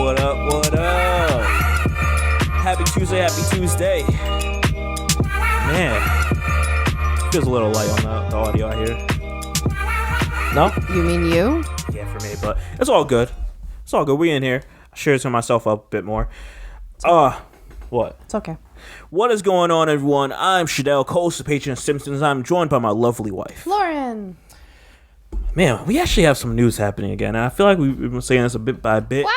What up? What up? Happy Tuesday. Man, feels a little light on the audio I hear. No? You mean you? Yeah, for me, but it's all good. We in here. I should turn myself up a bit more. What? It's okay. What is going on, everyone? I'm Shadell, co-host of Patron Simpsons. I'm joined by my lovely wife, Lauren. Man, we actually have some news happening again. I feel like we've been saying this a bit by bit. Wahoo!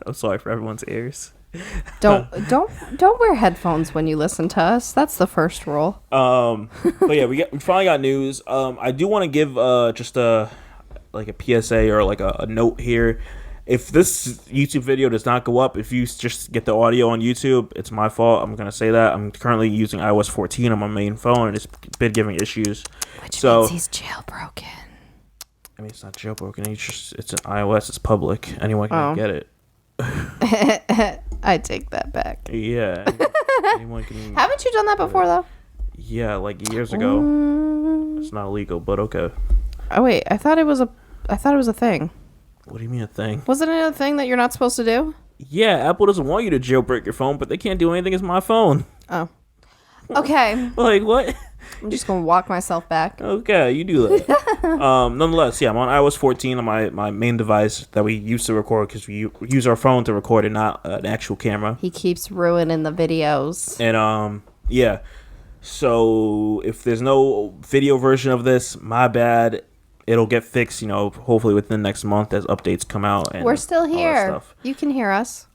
I'm sorry for everyone's ears. Don't wear headphones when you listen to us. That's the first rule. But yeah, we finally got news. I do want to give just a PSA or like a note here. If this YouTube video does not go up, if you just get the audio on YouTube, it's my fault. I'm gonna say that. I'm currently using iOS 14 on my main phone, and it's been giving issues. Which means he's jailbroken. I mean, it's not jailbroken. It's an iOS. It's public. Anyone can get it. I take that back. Yeah. Anyone can. Haven't you done that before, though? Yeah, like years ago. It's not illegal, but okay. Oh wait, I thought it was a thing. What do you mean a thing? Wasn't it a thing that you're not supposed to do? Yeah, Apple doesn't want you to jailbreak your phone, but they can't do anything. It's my phone. Oh. Okay. Like, what? I'm just going to walk myself back. Okay, you do that. Nonetheless, yeah, I'm on iOS 14 on my main device that we used to record because we use our phone to record and not an actual camera. He keeps ruining the videos. And, yeah. So, if there's no video version of this, my bad. It'll get fixed, hopefully within the next month as updates come out. And we're still here. Stuff. You can hear us.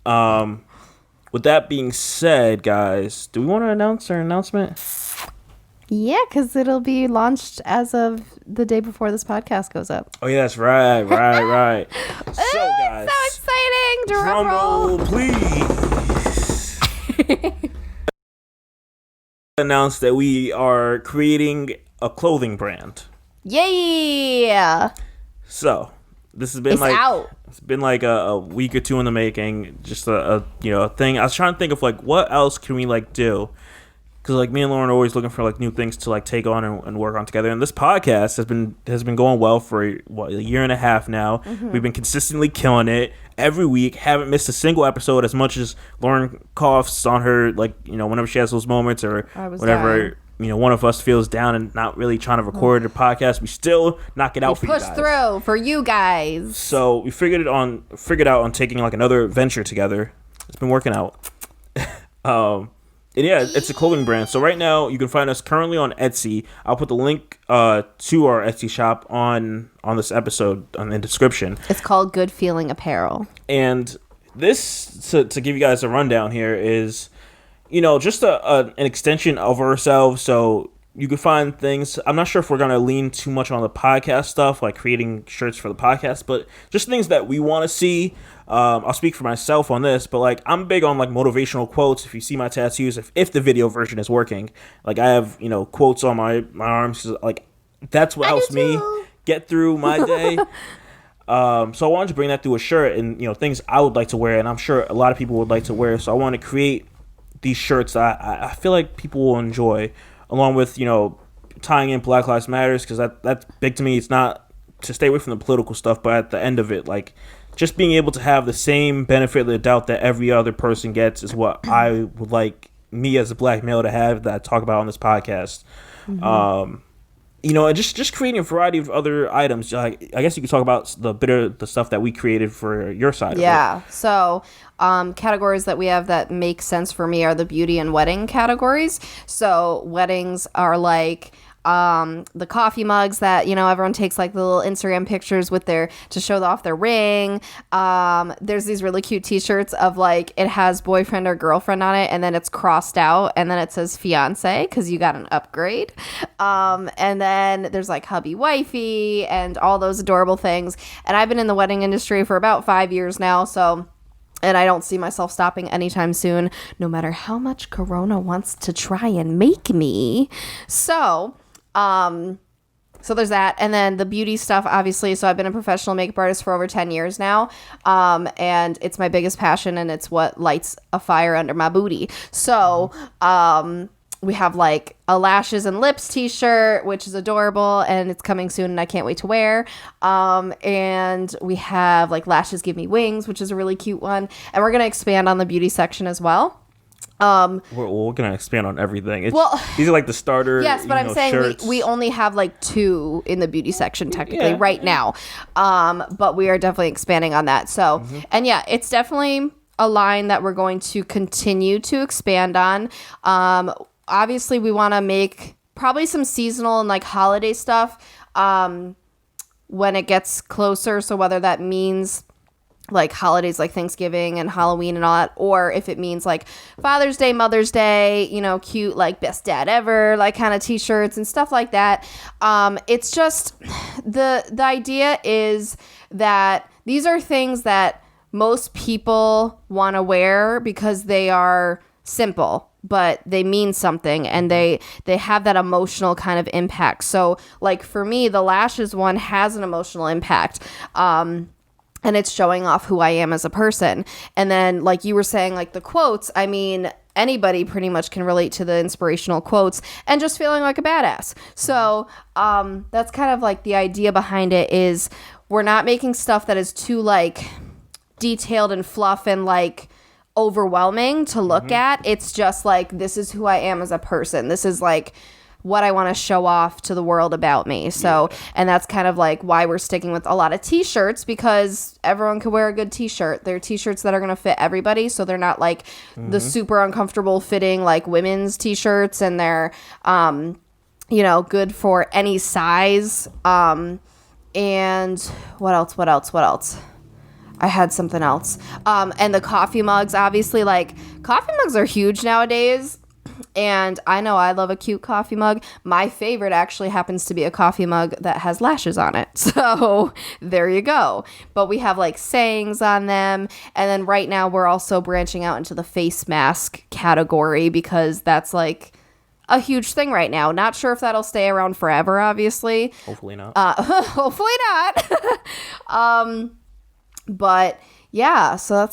With that being said, guys, do we want to announce our announcement? Yeah, because it'll be launched as of the day before this podcast goes up. Oh, yeah, that's right. So, guys. So exciting. Drum roll, please. Announced that we are creating a clothing brand. Yeah. So, this has been out. It's been like a week or two in the making. Just a thing. I was trying to think of what else can we do, because me and Lauren are always looking for new things to take on and work on together. And this podcast has been going well for a year and a half now. Mm-hmm. We've been consistently killing it every week. Haven't missed a single episode, as much as Lauren coughs on her whenever she has those moments or whenever. Dying. One of us feels down and not really trying to record a podcast, we still knock it out for you guys. Push through for you guys. So we figured out on taking another venture together. It's been working out. And yeah, it's a clothing brand. So right now you can find us currently on Etsy. I'll put the link to our Etsy shop on this episode in the description. It's called Good Feeling Apparel. And this, to give you guys a rundown here, is just an extension of ourselves. So you can find things. I'm not sure if we're going to lean too much on the podcast stuff, like creating shirts for the podcast, but just things that we want to see. I'll speak for myself on this, but I'm big on motivational quotes. If you see my tattoos, if the video version is working, I have, quotes on my arms, 'cause, that's what helps me get through my day. So I wanted to bring that through a shirt and, things I would like to wear, and I'm sure a lot of people would like to wear. So I want to create these shirts I feel like people will enjoy, along with tying in Black Lives Matters, because that's big to me. It's not to stay away from the political stuff, but at the end of it, just being able to have the same benefit of the doubt that every other person gets is what I would like me as a black male to have, that I talk about on this podcast. Mm-hmm. And just creating a variety of other items. I guess you could talk about the stuff that we created for your side. Yeah. So categories that we have that make sense for me are the beauty and wedding categories. So weddings are the coffee mugs that everyone takes the little Instagram pictures with to show off their ring. There's these really cute t-shirts of it has boyfriend or girlfriend on it, and then it's crossed out, and then it says fiance because you got an upgrade. And then there's hubby wifey and all those adorable things. And I've been in the wedding industry for about 5 years now, and I don't see myself stopping anytime soon, no matter how much Corona wants to try and make me. So there's that. And then the beauty stuff, obviously. So I've been a professional makeup artist for over 10 years now. And it's my biggest passion, and it's what lights a fire under my booty. So, We have like a lashes and lips t-shirt, which is adorable, and it's coming soon and I can't wait to wear. And we have like lashes give me wings, which is a really cute one. And we're going to expand on the beauty section as well. We're going to expand on everything. These are like the starter. Yes, but I'm saying we only have like 2 in the beauty section technically right now. But we are definitely expanding on that. So, and yeah, it's definitely a line that we're going to continue to expand on. Obviously, we want to make probably some seasonal and like holiday stuff when it gets closer. So whether that means like holidays like Thanksgiving and Halloween and all that, or if it means like Father's Day, Mother's Day, you know, cute like best dad ever like kind of t-shirts and stuff like that. It's just the idea is that these are things that most people want to wear because they are simple, but they mean something and they have that emotional kind of impact. So like for me, the lashes one has an emotional impact. And it's showing off who I am as a person. And then like you were saying, like the quotes, I mean, anybody pretty much can relate to the inspirational quotes and just feeling like a badass. So that's kind of like the idea behind it is we're not making stuff that is too like detailed and fluff and like overwhelming to look at. It's just like, this is who I am as a person. This is like what I want to show off to the world about me. So, and that's kind of like why we're sticking with a lot of t-shirts, because everyone can wear a good t-shirt. They're t-shirts that are going to fit everybody. So they're not like the super uncomfortable fitting like women's t-shirts, and they're, you know, good for any size. And what else? I had something else. And the coffee mugs, obviously, like coffee mugs are huge nowadays. And I know I love a cute coffee mug. My favorite actually happens to be a coffee mug that has lashes on it. So there you go. But we have like sayings on them. And then right now we're also branching out into the face mask category because that's like a huge thing right now. Not sure if that'll stay around forever, obviously. Hopefully not. Hopefully not. But yeah, so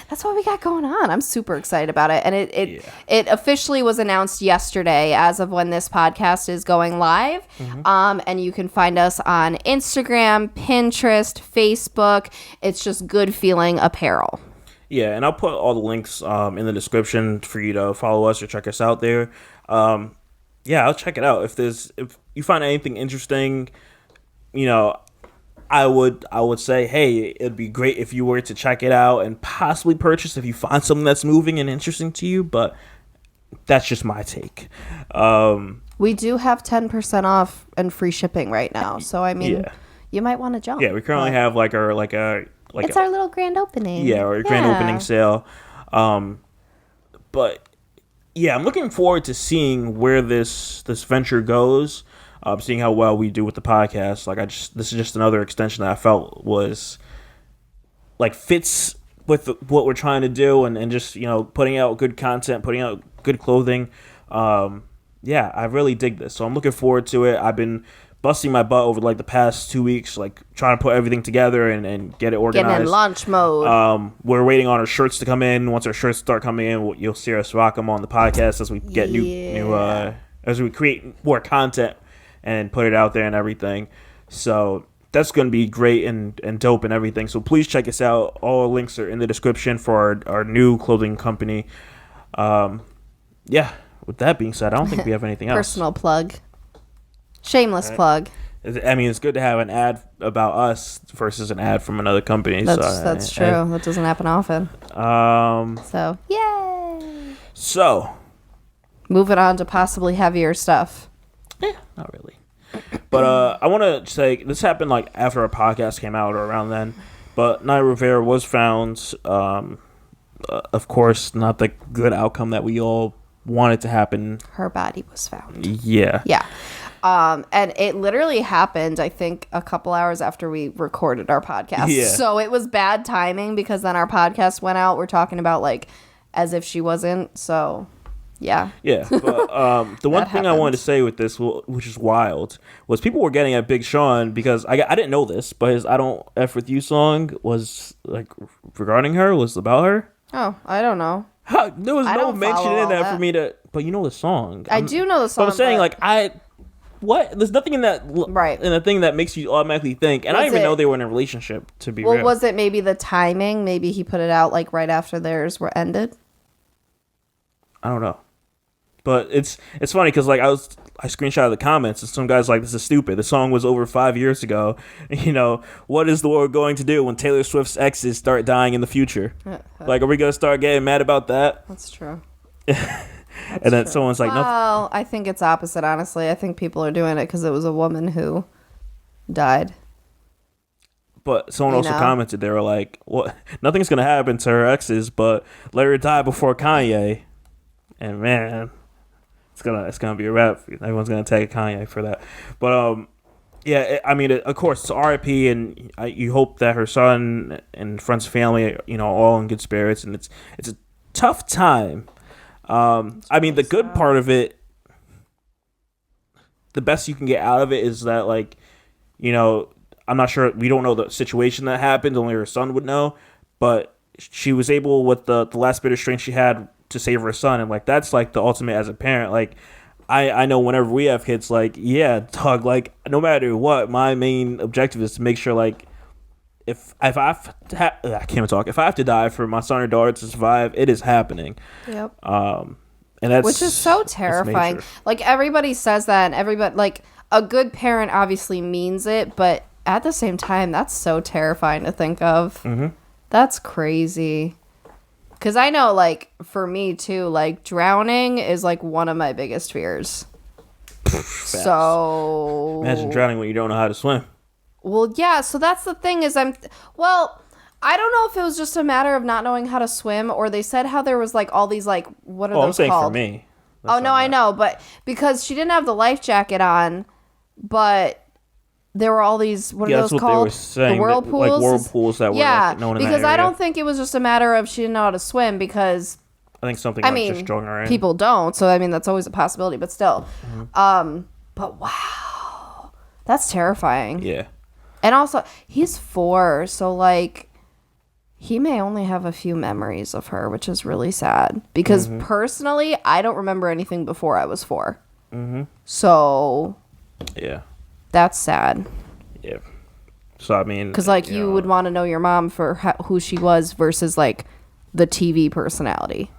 that's what we got going on. I'm super excited about it. And it officially was announced yesterday as of when this podcast is going live. And you can find us on Instagram, Pinterest, Facebook. It's just Good Feeling Apparel. Yeah, and I'll put all the links in the description for you to follow us or check us out there. Yeah, I'll check it out. If you find anything interesting, you know, I would say, hey, it'd be great if you were to check it out and possibly purchase if you find something that's moving and interesting to you, but that's just my take. We do have 10% off and free shipping right now, so I mean, you might want to jump. Yeah, we currently have our little grand opening. Yeah, our grand opening sale. But yeah, I'm looking forward to seeing where this venture goes. Seeing how well we do with the podcast. This is just another extension that I felt was like fits with what we're trying to do, and just, you know, putting out good content, putting out good clothing. Yeah, I really dig this. So I'm looking forward to it. I've been busting my butt over like the past 2 weeks, like trying to put everything together and get it organized. Getting in launch mode. We're waiting on our shirts to come in. Once our shirts start coming in, you'll see us rock them on the podcast as we get new as we create more content and put it out there and everything. So that's going to be great and dope and everything. So please check us out. All our links are in the description for our new clothing company. Yeah, with that being said, I don't think we have anything else. Personal plug. Shameless plug. I mean, it's good to have an ad about us versus an ad from another company. That's true. That doesn't happen often. So, yay! So, moving on to possibly heavier stuff. Not really. But I want to say this happened like after our podcast came out or around then. But Naya Rivera was found. Of course, not the good outcome that we all wanted to happen. Her body was found. Yeah. Yeah. And it literally happened, I think, a couple hours after we recorded our podcast. Yeah. So it was bad timing because then our podcast went out. We're talking about like as if she wasn't. So. Yeah. Yeah. But the one thing I wanted to say with this, which is wild, was people were getting at Big Sean because I didn't know this, but his "I Don't F With You" song was like regarding her, was about her. Oh, I don't know. There was no mention in that for me to. But you know the song. I do know the song. But I'm saying what? There's nothing in that in a thing that makes you automatically think. And I didn't even know they were in a relationship. To be real, was it maybe the timing? Maybe he put it out like right after theirs were ended. I don't know. But it's funny because like I screenshotted the comments and some guys like, this is stupid. The song was over 5 years ago. You know, what is the world going to do when Taylor Swift's exes start dying in the future? Like, are we gonna start getting mad about that? That's true. And then someone's like, well, I think it's opposite. Honestly, I think people are doing it because it was a woman who died. But someone also commented, they were like, "What? Nothing's gonna happen to her exes, but let her die before Kanye." And man, it's gonna be a wrap. Everyone's gonna tag Kanye for that. But yeah, I mean, of course, it's R.I.P. and you hope that her son and friends and family, you know, all in good spirits. And it's a tough time. I mean, the good part of it, the best you can get out of it is that, like, you know, I'm not sure, we don't know the situation that happened. Only her son would know, but she was able with the last bit of strength she had to save her son, and like that's like the ultimate as a parent. Like I know whenever we have kids, like, yeah, dog, like no matter what, my main objective is to make sure, like, if I have to I can't even talk. If I have to die for my son or daughter to survive, it is happening. Yep. And that's, which is so terrifying. Like everybody says that, and everybody, like, a good parent obviously means it, but at the same time, that's so terrifying to think of. Mm-hmm. That's crazy. Because I know, like, for me, too, like, drowning is, like, one of my biggest fears. So... Imagine drowning when you don't know how to swim. Well, yeah, so that's the thing is well, I don't know if it was just a matter of not knowing how to swim, or they said how there was, like, all these, like, what are those I'm saying called? For me. Oh, no, I know, but because she didn't have the life jacket on, but... There were all these, what are those called? They were saying, the whirlpools? Like whirlpools that were like, known in that area. Because I don't think it was just a matter of she didn't know how to swim, because... I think something just drawing her in. People don't, so I mean, that's always a possibility, but still. Mm-hmm. But wow. That's terrifying. Yeah. And also, he's 4, so like, he may only have a few memories of her, which is really sad. Because personally, I don't remember anything before I was 4. Mm-hmm. So... Yeah. That's sad. Yeah. So, I mean... Because, like, you would want to know your mom for who she was versus, like, the TV personality.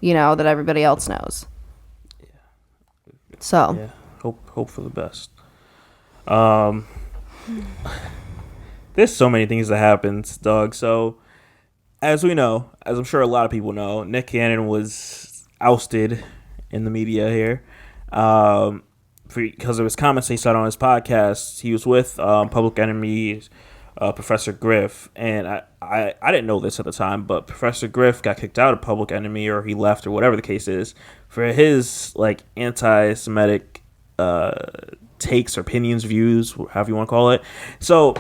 You know, that everybody else knows. Yeah. So. Yeah. Hope for the best. There's so many things that happened, dog. So, as we know, as I'm sure a lot of people know, Nick Cannon was ousted in the media here. Because of his comments he said on his podcast. He was with Public Enemy's Professor Griff, and I didn't know this at the time, but Professor Griff got kicked out of Public Enemy, or he left, or whatever the case is, for his like anti-Semitic takes or opinions, views, however you want to call it. So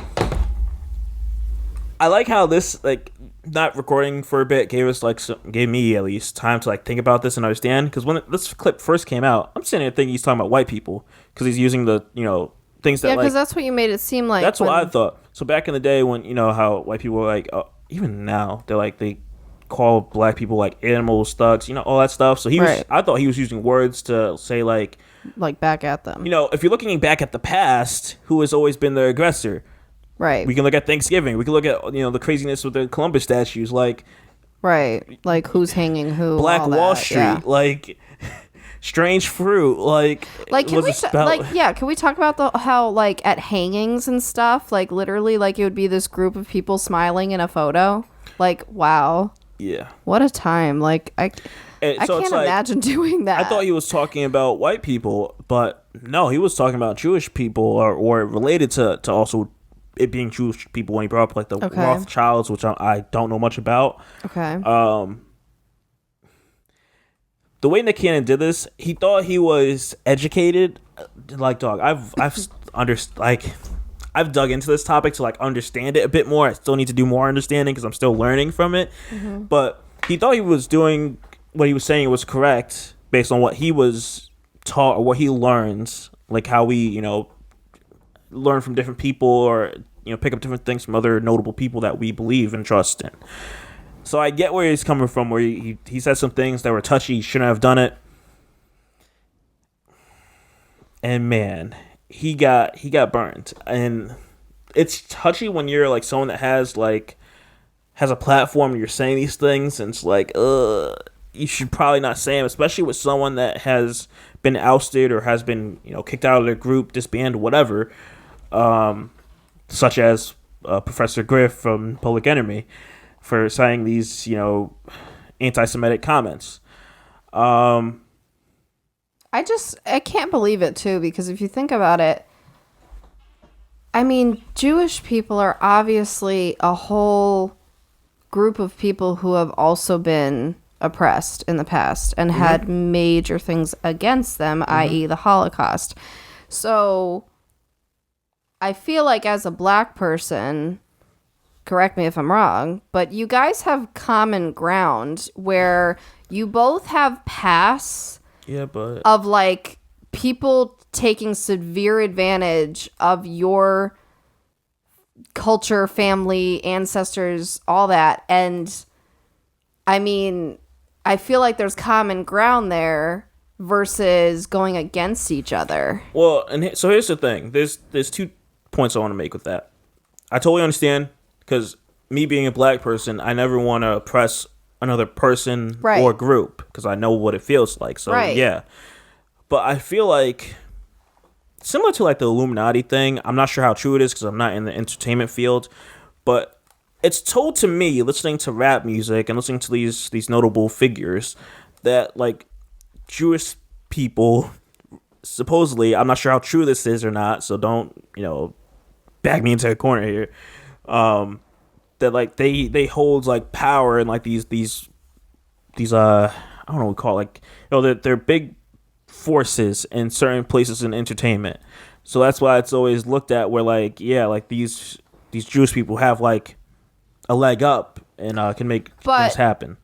I like how this, like, not recording for a bit gave me at least time to like think about this and understand, because when this clip first came out, I'm sitting there thinking he's talking about white people because he's using the, you know, things that, because that's what you made it seem like. That's what I thought. So back in the day when, you know, how white people were like, even now they're like, they call black people like animals, thugs, you know, all that stuff. So I thought he was using words to say like back at them. You know, if you're looking back at the past, who has always been the aggressor? Right. We can look at Thanksgiving. We can look at, you know, the craziness with the Columbus statues, like, right, like who's hanging who, Black Wall Street, like strange fruit, like can we can we talk about how like at hangings and stuff, like literally like it would be this group of people smiling in a photo, like, wow, yeah, what a time. Like I can't imagine doing that. I thought he was talking about white people, but no, he was talking about Jewish people or related to also it being Jewish people when he brought up like the Rothschilds, which I don't know much about. Okay. The way Nick Cannon did this, he thought he was educated. Like, dog, I've dug into this topic to like understand it a bit more. I still need to do more understanding because I'm still learning from it. Mm-hmm. But he thought he was doing what he was saying was correct based on what he was taught or what he learns, like how we, you know, learn from different people or, you know, pick up different things from other notable people that we believe and trust in. So I get where he's coming from, where he said some things that were touchy, he shouldn't have done it. And man, he got burned. And it's touchy when you're like someone that has a platform and you're saying these things, and it's like, you should probably not say them, especially with someone that has been ousted or has been, kicked out of their group, disbanded, whatever, such as Professor Griff from Public Enemy for saying these, anti-Semitic comments. I can't believe it too, because if you think about it, I mean, Jewish people are obviously a whole group of people who have also been oppressed in the past and had major things against them, i.e. the Holocaust. So I feel like as a black person, correct me if I'm wrong, but you guys have common ground where you both have pasts of like people taking severe advantage of your culture, family, ancestors, all that. And I mean, I feel like there's common ground there versus going against each other. Well, and so here's the thing. There's 2 points I want to make with that. I totally understand, because me being a black person, I never want to oppress another person or group, because I know what it feels like. So yeah. But I feel like, similar to like the Illuminati thing, I'm not sure how true it is because I'm not in the entertainment field, but it's told to me, listening to rap music and listening to these notable figures, that like Jewish people, supposedly, I'm not sure how true this is or not, so don't, back me into a corner here, that like they hold like power and like these I don't know what we call it, like, they're big forces in certain places in entertainment. So that's why it's always looked at where like, yeah, like these Jewish people have like a leg up and can make things happen.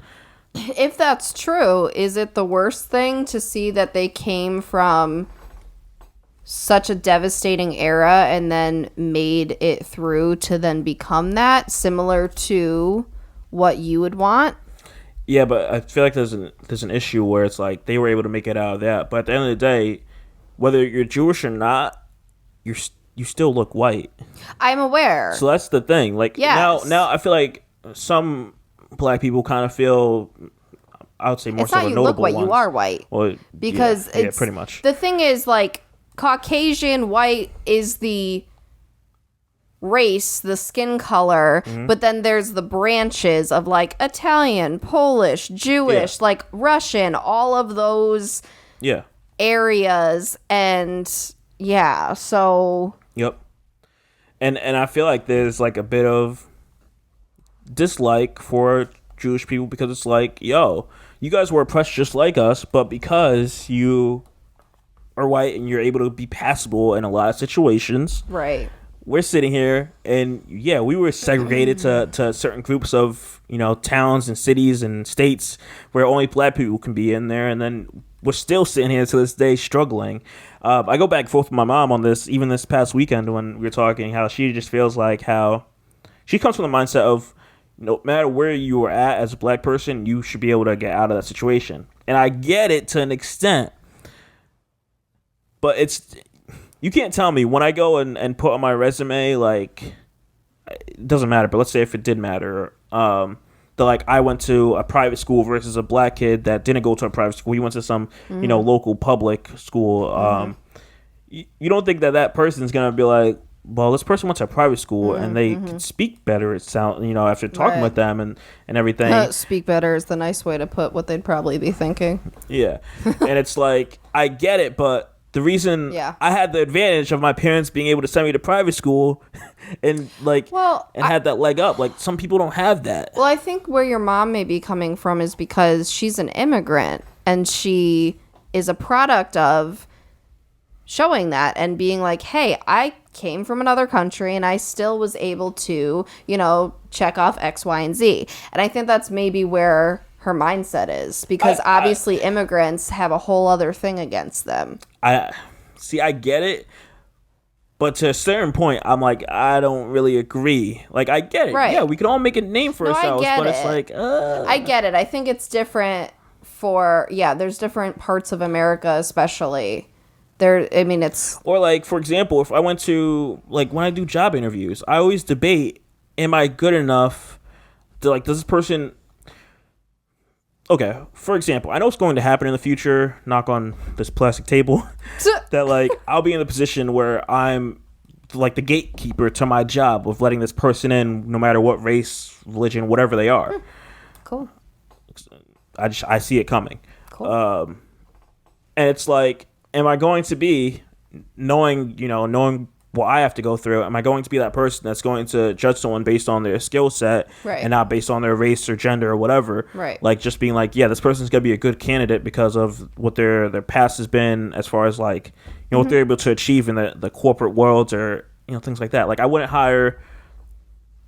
If that's true, is it the worst thing to see that they came from such a devastating era and then made it through to then become that, similar to what you would want? Yeah, but I feel like there's an issue where it's like they were able to make it out of that. But at the end of the day, whether you're Jewish or not, you still look white. I'm aware. So that's the thing. Like, yes. now I feel like some black people kind of feel, I would say more so the notable ones. It's not you look white, you are white. Well, because it's pretty much. The thing is, like, Caucasian white is the race, the skin color, but then there's the branches of like Italian, Polish, Jewish, like Russian, all of those areas. And so yep. And I feel like there's like a bit of dislike for Jewish people, because it's like, yo, you guys were oppressed just like us, but because you are white and you're able to be passable in a lot of situations, right, we're sitting here, and we were segregated to certain groups of, towns and cities and states where only black people can be in there, and then we're still sitting here to this day struggling. I go back and forth with my mom on this, even this past weekend when we were talking, how she just feels like how she comes from the mindset of no matter where you are at as a black person, you should be able to get out of that situation. And I get it to an extent, but you can't tell me when I go and put on my resume, like, it doesn't matter, but let's say if it did matter, that like I went to a private school versus a black kid that didn't go to a private school. He went to some, local public school. You don't think that person's going to be like, well, this person went to a private school and they can speak better, it sounds, after talking with them and everything. Speak better is the nice way to put what they'd probably be thinking. Yeah. And it's like, I get it, but the reason I had the advantage of my parents being able to send me to private school and had that leg up. Like, some people don't have that. Well, I think where your mom may be coming from is because she's an immigrant and she is a product of showing that and being like, hey, I came from another country and I still was able to, check off X, Y, and Z. And I think that's maybe where her mindset is, because obviously immigrants have a whole other thing against them. I get it, But to a certain point, I'm like, I don't really agree. Like, I get it. Right. Yeah, we can all make a name for ourselves, but it's like, I get it. I think it's different there's different parts of America, especially. It's... Or, like, for example, if I went to, like, when I do job interviews, I always debate, am I good enough to, like, does this person... Okay, for example, I know what's going to happen in the future, knock on this plastic table, that, like, I'll be in the position where I'm, like, the gatekeeper to my job of letting this person in, no matter what race, religion, whatever they are. Cool. I see it coming. Cool. And it's like, am I going to be, knowing what I have to go through, am I going to be that person that's going to judge someone based on their skill set and not based on their race or gender or whatever? Right. Like, just being like, yeah, this person's going to be a good candidate because of what their past has been, as far as, like, what they're able to achieve in the corporate world, or, things like that. Like, I wouldn't hire,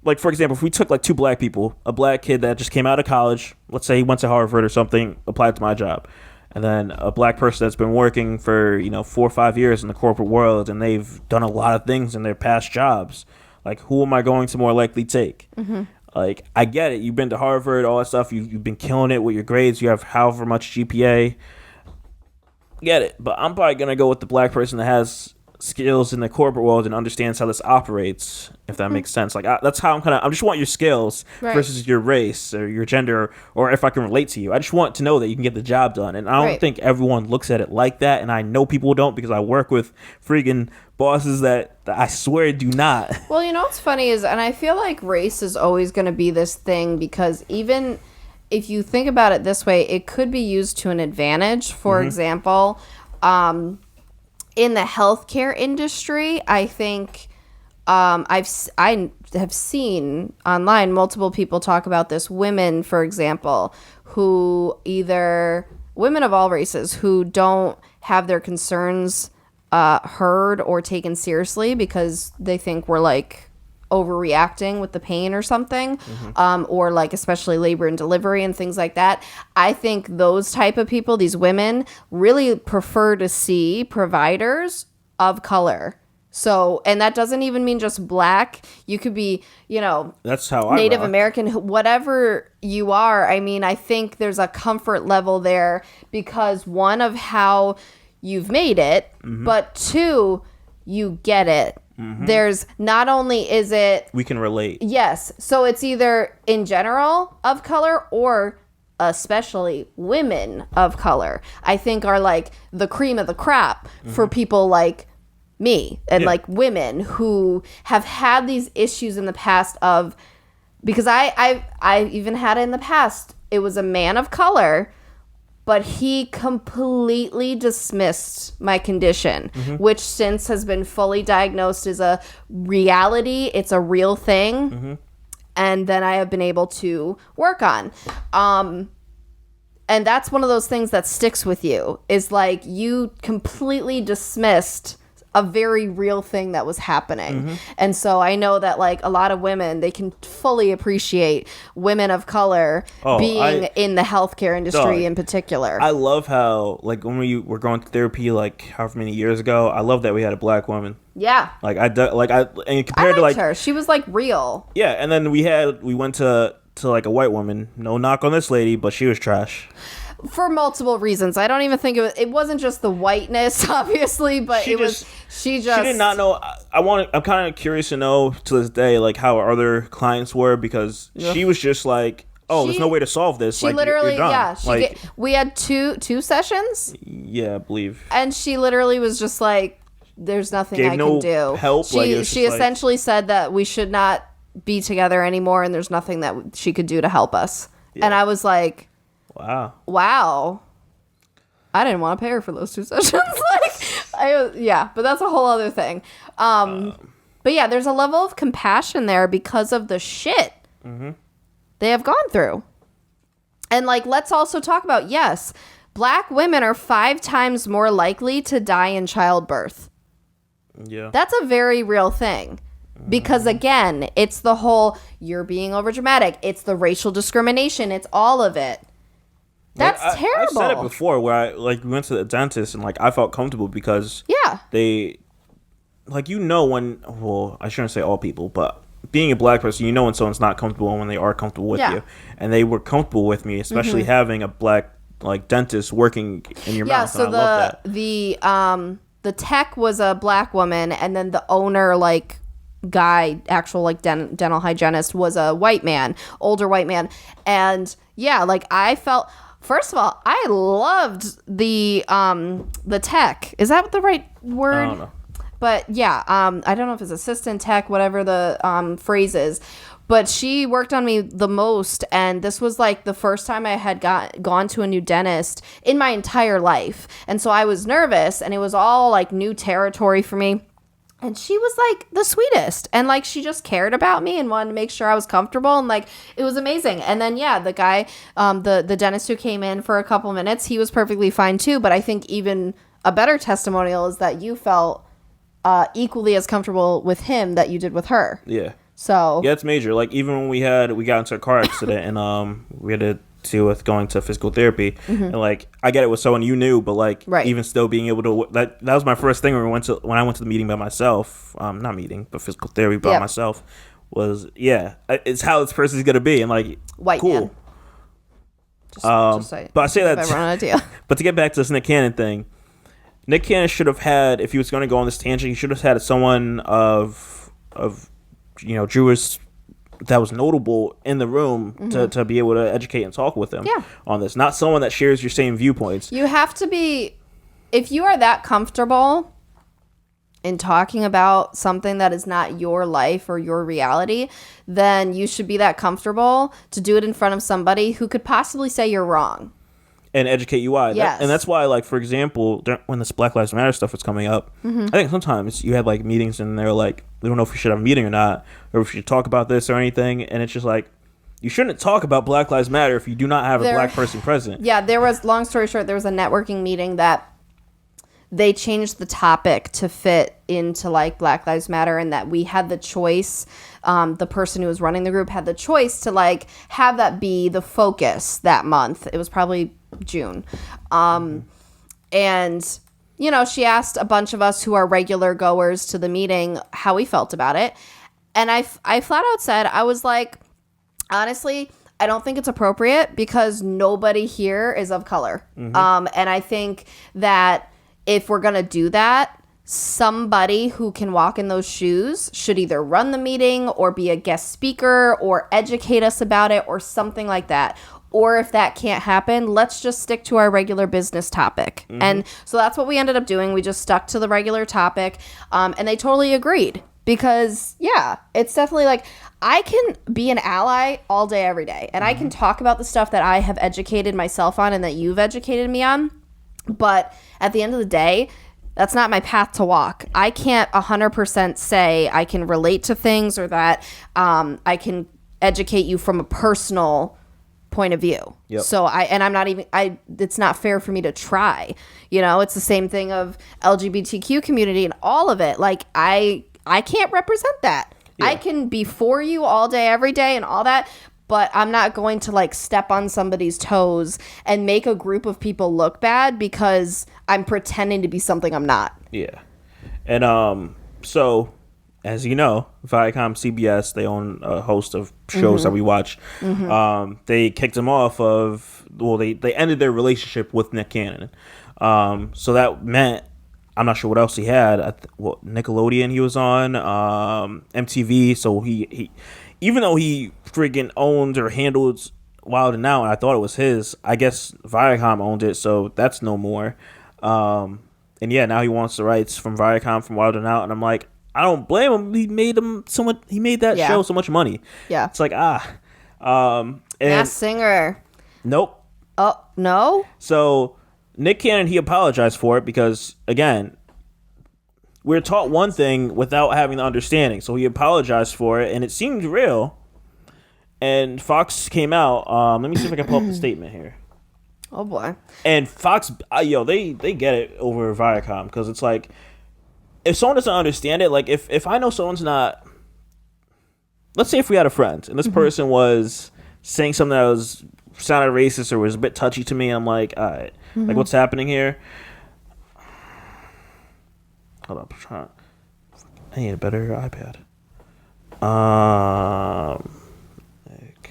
like, for example, if we took, like, two black people, a black kid that just came out of college, let's say he went to Harvard or something, applied to my job, and then a black person that's been working for, 4 or 5 years in the corporate world, and they've done a lot of things in their past jobs. Like, who am I going to more likely take? Like, I get it. You've been to Harvard, all that stuff. You've been killing it with your grades. You have however much GPA. Get it. But I'm probably going to go with the black person that has skills in the corporate world and understands how this operates, if that makes sense. Like, that's how I just want your skills versus your race or your gender, or if I can relate to you. I just want to know that you can get the job done. And I don't think everyone looks at it like that, and I know people don't, because I work with freaking bosses that I swear do not. Well, what's funny is, and I feel like race is always going to be this thing, because even if you think about it this way, it could be used to an advantage. For example, in the healthcare industry, I think I have seen online multiple people talk about this. Women, for example, women of all races who don't have their concerns heard or taken seriously because they think we're, like, overreacting with the pain or something, or, like, especially labor and delivery and things like that. I think those type of people, these women, really prefer to see providers of color. So, and that doesn't even mean just black. You could be, that's how I Native rock. American, whatever you are. I mean, I think there's a comfort level there because, one, of how you've made it, but two, you get it. There's not only is it... We can relate. Yes. So it's either in general of color, or especially women of color, I think, are, like, the cream of the crop for people like me and like women who have had these issues in the past of... Because I even had it in the past. It was a man of color, but he completely dismissed my condition, which since has been fully diagnosed as a reality. It's a real thing. And then I have been able to work on. And that's one of those things that sticks with you, is, like, you completely dismissed a very real thing that was happening. And so I know that, like, a lot of women, they can fully appreciate women of color being in the healthcare industry in particular. I love how, like, when we were going to therapy, like, however many years ago, I love that we had a black woman. Yeah. Like, and compared to, like, her. She was, like, real. Yeah, and then we went to like a white woman. No knock on this lady, but she was trash. For multiple reasons. I don't even think it wasn't just the whiteness, obviously, but she did not know. I'm kind of curious to know to this day, like, how our other clients were, because she was just like, there's no way to solve this. She, like, literally, you're done. We had two sessions. Yeah, I believe. And she literally was just like, there's nothing I can do. Help. She essentially said that we should not be together anymore, and there's nothing that she could do to help us. Yeah. And I was like, Wow. I didn't want to pay her for those 2 sessions. But that's a whole other thing. But yeah, there's a level of compassion there because of the shit they have gone through. And, like, let's also talk about, yes, black women are 5 times more likely to die in childbirth. Yeah. That's a very real thing. Because, again, it's the whole, you're being overdramatic. It's the racial discrimination. It's all of it. That's terrible. I said it before, where we went to the dentist, and, like, I felt comfortable because like, when, well, I shouldn't say all people, but being a black person, when someone's not comfortable and when they are comfortable with you. And they were comfortable with me, especially having a black, like, dentist working in your mouth. So and I love that. The tech was a black woman, and then the owner, like, guy, actual, like, dental hygienist, was a white man, older white man. And yeah, like, I felt, first of all, I loved the tech. Is that the right word? I don't know. But yeah, I don't know if it's assistant tech, whatever the phrase is, but she worked on me the most. And this was like the first time I had gone to a new dentist in my entire life. And so I was nervous, and it was all like new territory for me. And she was like the sweetest, and like she just cared about me and wanted to make sure I was comfortable, and like it was amazing. And then yeah, the guy, the dentist who came in for a couple minutes, he was perfectly fine too. But I think even a better testimonial is that you felt equally as comfortable with him that you did with her. Yeah. So yeah, it's major. Like, even when we got into a car accident and we had to deal with going to physical therapy, and like, I get it with someone you knew, but like, even still being able to, that was my first thing when I went to the meeting by myself, not meeting, but physical therapy by myself, was it's how this person's gonna be, and like, white cool man. But I say that but to get back to this Nick Cannon thing, Nick Cannon should have had, if he was going to go on this tangent, he should have had someone of Jewish that was notable in the room to be able to educate and talk with him on this. Not someone that shares your same viewpoints. You have to be, if you are that comfortable in talking about something that is not your life or your reality, then you should be that comfortable to do it in front of somebody who could possibly say you're wrong. And educate you why. Yes. And that's why, like, for example, when this Black Lives Matter stuff was coming up, I think sometimes you had, like, meetings and they're like, we don't know if we should have a meeting or not, or if we should talk about this or anything. And it's just like, you shouldn't talk about Black Lives Matter if you do not have a black person present. Yeah, there was, long story short, there was a networking meeting that they changed the topic to fit into, like, Black Lives Matter, and that we had the choice, the person who was running the group had the choice to, like, have that be the focus that month. It was probably June. And, she asked a bunch of us who are regular goers to the meeting how we felt about it. And I flat out said, I was like, honestly, I don't think it's appropriate because nobody here is of color. And I think that if we're going to do that, somebody who can walk in those shoes should either run the meeting or be a guest speaker or educate us about it or something like that. Or if that can't happen, let's just stick to our regular business topic. And so that's what we ended up doing. We just stuck to the regular topic. And they totally agreed because, yeah, it's definitely like I can be an ally all day, every day. And I can talk about the stuff that I have educated myself on and that you've educated me on. But at the end of the day, that's not my path to walk. I can't 100% say I can relate to things or that I can educate you from a personal point of view. So it's not fair for me to try. It's the same thing of LGBTQ community and all of it. Like I can't represent that. I can be for you all day, every day and all that, but I'm not going to like step on somebody's toes and make a group of people look bad because I'm pretending to be something I'm not. Yeah. And so as you know, Viacom, CBS, they own a host of shows that we watch. They kicked him off of, they ended their relationship with Nick Cannon. So that meant, I'm not sure what else he had. Nickelodeon he was on, MTV. So he even though he freaking owned or handled Wild 'N Out, and I thought it was his, I guess Viacom owned it, so that's no more. And yeah, now he wants the rights from Viacom from Wild 'N Out, and I'm like, I don't blame him. He made that show so much money. Yeah. It's like, Masked Singer. Nope. Oh, no? So Nick Cannon, he apologized for it because, again, we're taught one thing without having the understanding. So he apologized for it, and it seemed real. And Fox came out. Let me see if I can pull up the statement here. Oh, boy. And Fox, they get it over Viacom because it's like, if someone doesn't understand it, like if I know someone's not, let's say if we had a friend and this person was saying something that sounded racist or was a bit touchy to me, I'm like, all right, like what's happening here? Hold up, I need a better iPad. Um,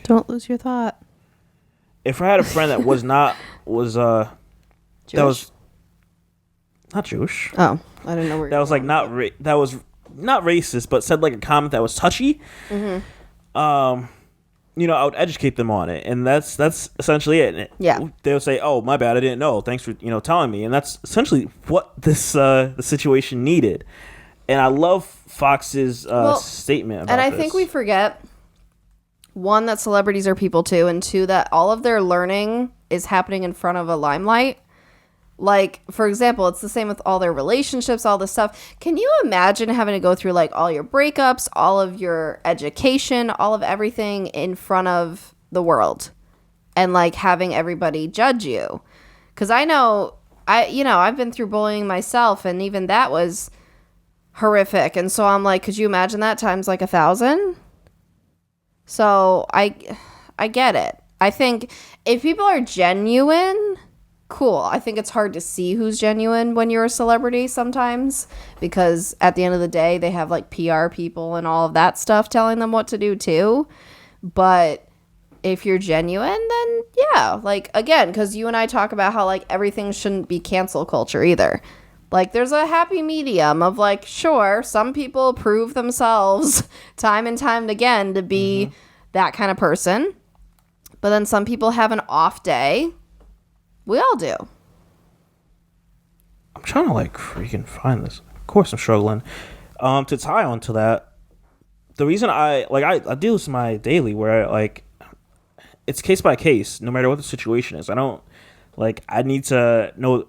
Don't lose your thought. if I had a friend that was not Jewish? that was not Jewish. Oh, I didn't know where That was like that was not racist, but said like a comment that was touchy. You know, I would educate them on it, and that's essentially it. Yeah. They'll say, "Oh, my bad, I didn't know. Thanks for telling me." And that's essentially what this the situation needed. And I love Fox's statement about and I this. think we forget, one, that celebrities are people too, and two, that all of their learning is happening in front of a limelight. Like, for example, it's the same with all their relationships, all this stuff. Can you imagine having to go through like all your breakups, all of your education, all of everything in front of the world, and like having everybody judge you? Because I know, I've been through bullying myself, and even that was horrific. And so I'm like, could you imagine that times like 1,000? So I get it. I think if people are genuine, cool. I think it's hard to see who's genuine when you're a celebrity sometimes, because at the end of the day, they have like PR people and all of that stuff telling them what to do too. But if you're genuine, then yeah, like, again, because you and I talk about how like everything shouldn't be cancel culture either. Like, there's a happy medium of like, sure, some people prove themselves time and time again to be that kind of person, but then some people have an off day. We all do. I'm trying to like freaking find this. Of course, I'm struggling. To tie on to that, the reason I do this in my daily, where like it's case by case, no matter what the situation is. I don't I need to know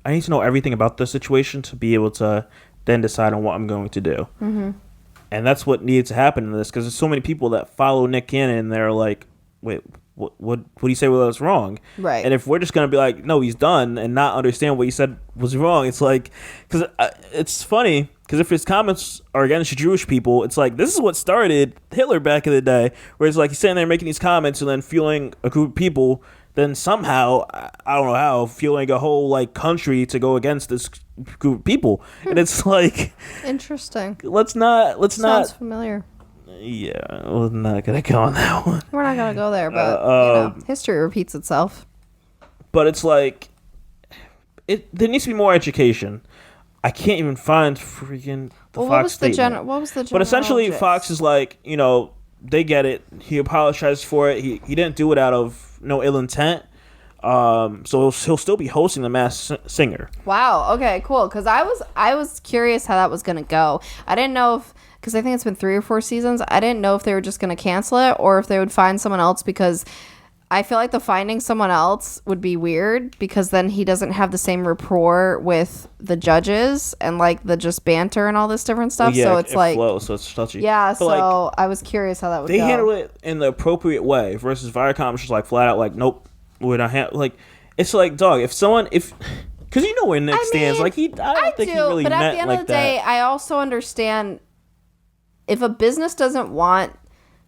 I need to know everything about the situation to be able to then decide on what I'm going to do. And that's what needed to happen in this, because there's so many people that follow Nick Cannon and they're like, wait, what do you say was wrong? Right. And if we're just going to be like, no, he's done, and not understand what he said was wrong, it's like, because it's funny, because if his comments are against Jewish people, it's like, this is what started Hitler back in the day, where it's like he's sitting there making these comments and then fueling a group of people, then somehow, I don't know how, fueling a whole like country to go against this group of people. And it's like, interesting. Sounds familiar. Yeah, we're not gonna go on that one. We're not gonna go there, but history repeats itself. But it's like, there needs to be more education. I can't even find freaking the Fox statement. What was the general But essentially, gist? Fox is like, they get it. He apologized for it. He didn't do it out of no ill intent. So he'll still be hosting The Masked Singer. Wow. Okay. Cool. Because I was curious how that was gonna go. I didn't know if, because I think it's been 3 or 4 seasons. I didn't know if they were just gonna cancel it or if they would find someone else, because I feel like the finding someone else would be weird, because then he doesn't have the same rapport with the judges and like the just banter and all this different stuff. Well, yeah, so it's like flows, so it's touchy. Yeah. But so I was curious how that would go. They handle it in the appropriate way versus Viacom just like flat out like, nope, we're not like. It's like, dog, because you know where Nick stands. Like I don't think he really but meant at the end like of the day, that. I also understand if a business doesn't want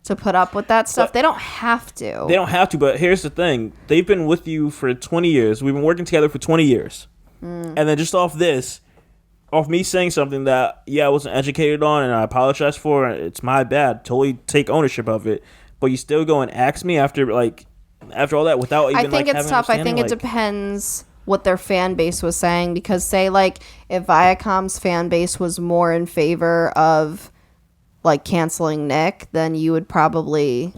to put up with that stuff, they don't have to. They don't have to, but here's the thing. They've been with you for 20 years. We've been working together for 20 years. And then just off me saying something that, I wasn't educated on and I apologize for, it's my bad. Totally take ownership of it. But you still go and ask me after all that without even, I think it's having tough. I think it depends what their fan base was saying, because say like if Viacom's fan base was more in favor of like canceling Nick, then you'd probably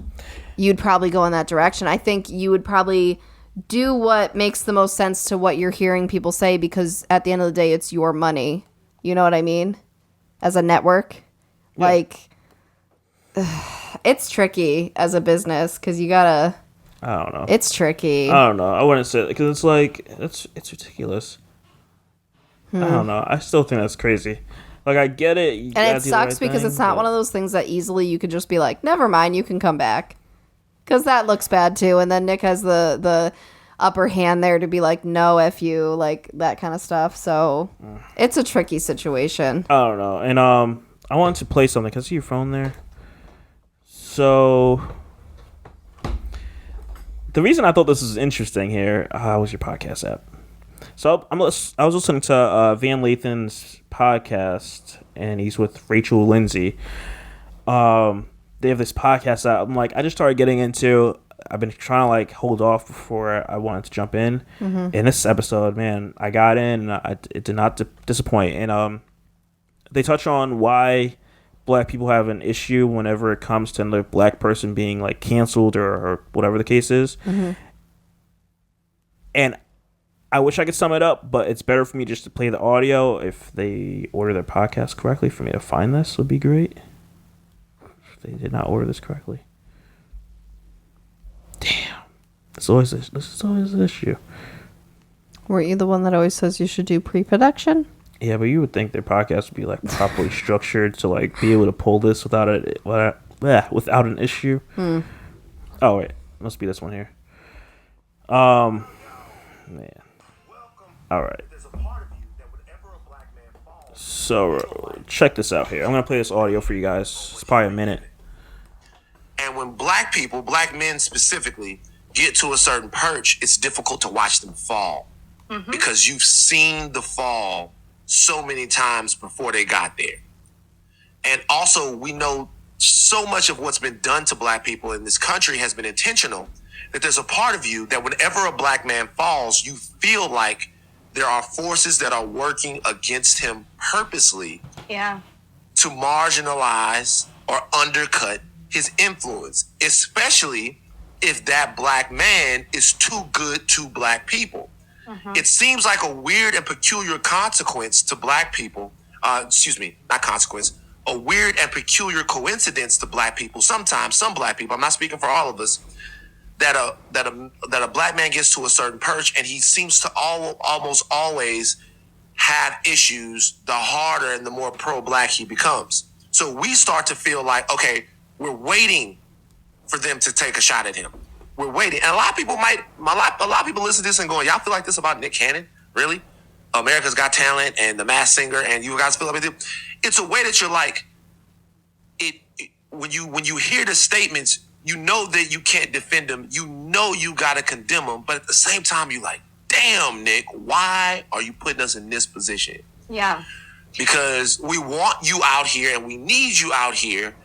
go in that direction. I think you would probably do what makes the most sense to what you're hearing people say, because at the end of the day, it's your money. You know what I mean? As a network, like it's tricky as a business, because you gotta. I don't know. It's tricky. I don't know. I wouldn't say it, because it's like it's ridiculous. I don't know. I still think that's crazy. Like, I get it. And it sucks because it's not one of those things that easily you could just be like, never mind, you can come back. Because that looks bad too. And then Nick has the upper hand there to be like, no, F you, like that kind of stuff. So it's a tricky situation. I don't know. And I wanted to play something. Can I see your phone there? So the reason I thought this was interesting here, was your podcast app. So I was listening to Van Lathan's podcast, and he's with Rachel Lindsay. They have this podcast that I'm like, I just started getting into. I've been trying to like hold off before I wanted to jump in. In this episode, man, I got in, and it did not disappoint. And they touch on why black people have an issue whenever it comes to another black person being like canceled or whatever the case is. And I wish I could sum it up, but it's better for me just to play the audio. If they order their podcast correctly, for me to find this would be great. If they did not order this correctly. Damn. This is always an issue. Weren't you the one that always says you should do pre-production? Yeah, but you would think their podcast would be like properly structured to like be able to pull this without an issue. Oh wait, must be this one here. Man. All right. So check this out here. I'm gonna play this audio for you guys. It's probably a minute. And when black people, black men specifically, get to a certain perch, it's difficult to watch them fall because you've seen the fall so many times before they got there. And also, we know so much of what's been done to black people in this country has been intentional, that there's a part of you that whenever a black man falls, you feel like there are forces that are working against him purposely to marginalize or undercut his influence, especially if that black man is too good to black people. It seems like a weird and peculiar consequence to black people. Not consequence. A weird and peculiar coincidence to black people. Sometimes, some black people, I'm not speaking for all of us, that a black man gets to a certain perch and he seems to almost always have issues the harder and the more pro-black he becomes. So we start to feel like, okay, we're waiting for them to take a shot at him. We're waiting. And a lot of people listen to this and going, y'all feel like this about Nick Cannon? Really? America's Got Talent and The Masked Singer, and you guys feel like it? It's a way that you're like, when you hear the statements, you know that you can't defend them. You know you got to condemn them. But at the same time, you're like, damn, Nick, why are you putting us in this position? Yeah. Because we want you out here and we need you out here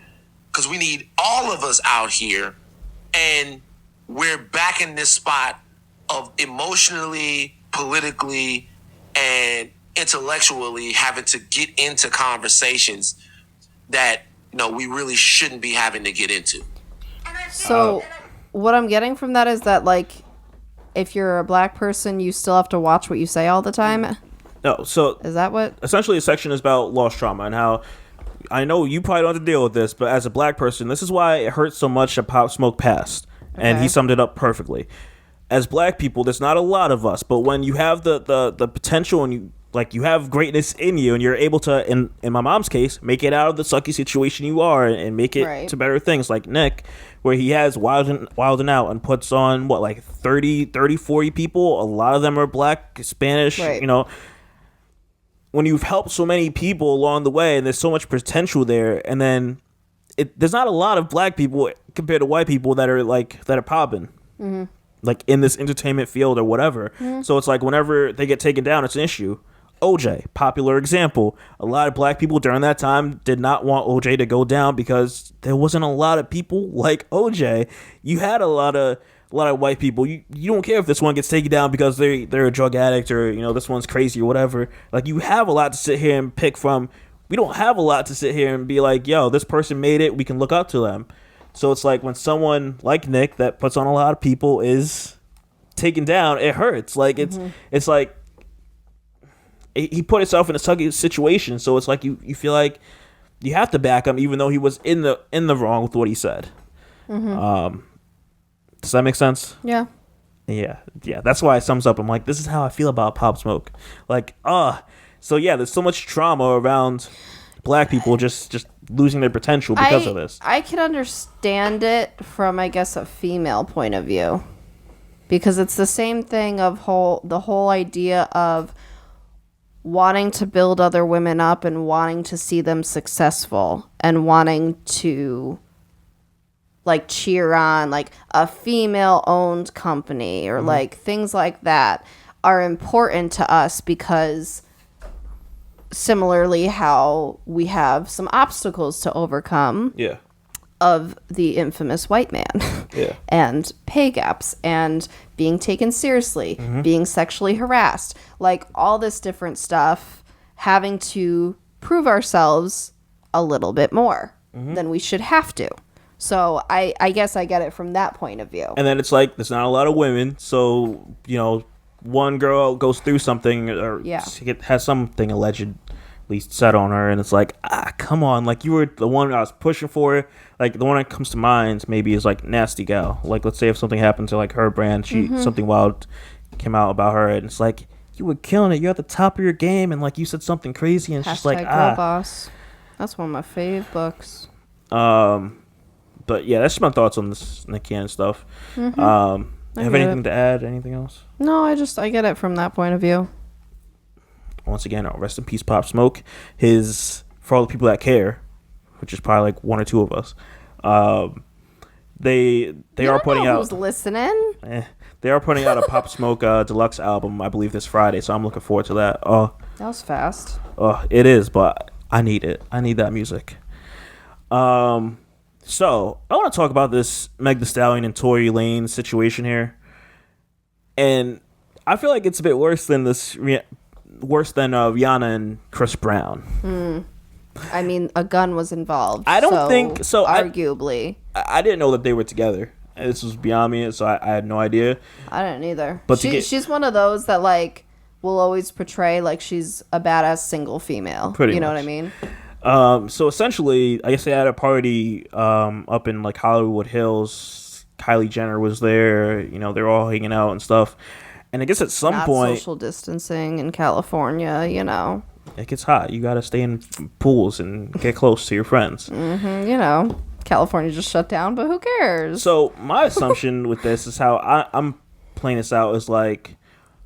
because we need all of us out here. And we're back in this spot of emotionally, politically, and intellectually having to get into conversations that, we really shouldn't be having to get into. So what I'm getting from that is that, like, if you're a black person, you still have to watch what you say all the time? No, so... Is that what... Essentially, the section is about lost trauma and how... I know you probably don't have to deal with this, but as a black person, this is why it hurts so much that Pop Smoke passed. And he summed it up perfectly. As black people, there's not a lot of us, but when you have the potential and you have greatness in you and you're able to, in my mom's case, make it out of the sucky situation you are and make it to better things, like Nick, where he has wilding out and puts on, 30, 40 people. A lot of them are black, Spanish, When you've helped so many people along the way and there's so much potential there, and then there's not a lot of black people compared to white people that are popping. Like in this entertainment field or whatever. So it's like whenever they get taken down, it's an issue. OJ, popular example. A lot of black people during that time did not want OJ to go down because there wasn't a lot of people like OJ. You had a lot of white people. You don't care if this one gets taken down because they're a drug addict or this one's crazy or whatever. Like, you have a lot to sit here and pick from. We don't have a lot to sit here and be like, yo, this person made it, we can look up to them. So it's like when someone like Nick that puts on a lot of people is taken down, it hurts. Like it's like he put himself in a sucky situation. So it's like you feel like you have to back him even though he was in the wrong with what he said. Does that make sense? Yeah. Yeah. That's why it sums up. I'm like, this is how I feel about Pop Smoke. Like, so yeah, there's so much trauma around black people just losing their potential because of this. I can understand it from, I guess, a female point of view, because it's the same thing of the whole idea of wanting to build other women up and wanting to see them successful and wanting to like cheer on like a female owned company or like things like that. are important to us because similarly how we have some obstacles to overcome Yeah. of the infamous white man Yeah. and pay gaps and being taken seriously, being sexually harassed, like all this different stuff, having to prove ourselves a little bit more than we should have to. So I guess I get it from that point of view. And then it's like there's not a lot of women, so one girl goes through something or has something allegedly said on her, and it's like, come on, like you were the one I was pushing for. Like the one that comes to mind maybe is like Nasty Gal. Like let's say if something happened to like her brand, something wild came out about her, and it's like you were killing it. You're at the top of your game, and like you said something crazy, and it's just like Girl Boss. That's one of my fave books. But yeah, that's my thoughts on this Nick Cannon stuff. Have anything to add? Anything else? No, I get it from that point of view. Once again, rest in peace, Pop Smoke. For all the people that care, which is probably like one or two of us, they are putting out. Who's listening? They are putting out a Pop Smoke deluxe album, I believe, this Friday. So I'm looking forward to that. That was fast. It is, but I need it. I need that music. So I want to talk about this Meg Thee Stallion and Tory Lanez situation here, and I feel like it's a bit worse than Rihanna and Chris Brown. I mean, a gun was involved. I don't think so. Arguably, I didn't know that they were together. This was beyond me, so I had no idea. I didn't either. But she's one of those that like will always portray like she's a badass single female. Pretty know much. what I mean? So essentially, I guess they had a party up in like Hollywood Hills. Kylie Jenner was there. They're all hanging out and stuff. And I guess at some point, social distancing in California. It gets hot. You got to stay in pools and get close to your friends. California just shut down, but who cares? So my assumption with this is how I'm playing this out is like,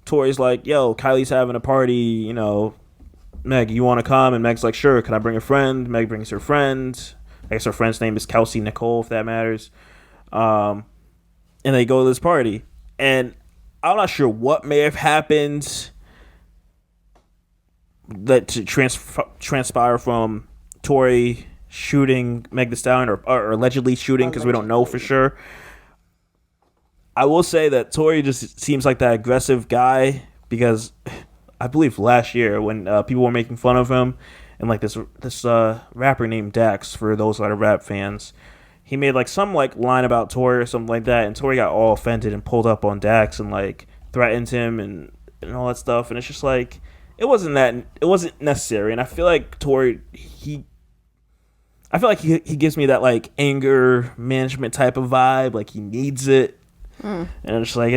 Tori's like, yo, Kylie's having a party, Meg, you want to come? And Meg's like, sure, can I bring a friend? Meg brings her friend. I guess her friend's name is Kelsey Nicole, if that matters. And they go to this party. And I'm not sure what may have happened that to transpire from Tory shooting Meg Thee Stallion or allegedly shooting, because we don't know for sure. I will say that Tory just seems like that aggressive guy, because I believe last year when people were making fun of him and like this rapper named Dax, for those that are rap fans, he made like some like line about Tory or something like that, and Tory got all offended and pulled up on Dax and like threatened him and all that stuff, and it's just like it wasn't necessary. And I feel like Tory he gives me that like anger management type of vibe, like he needs it. And I'm just like,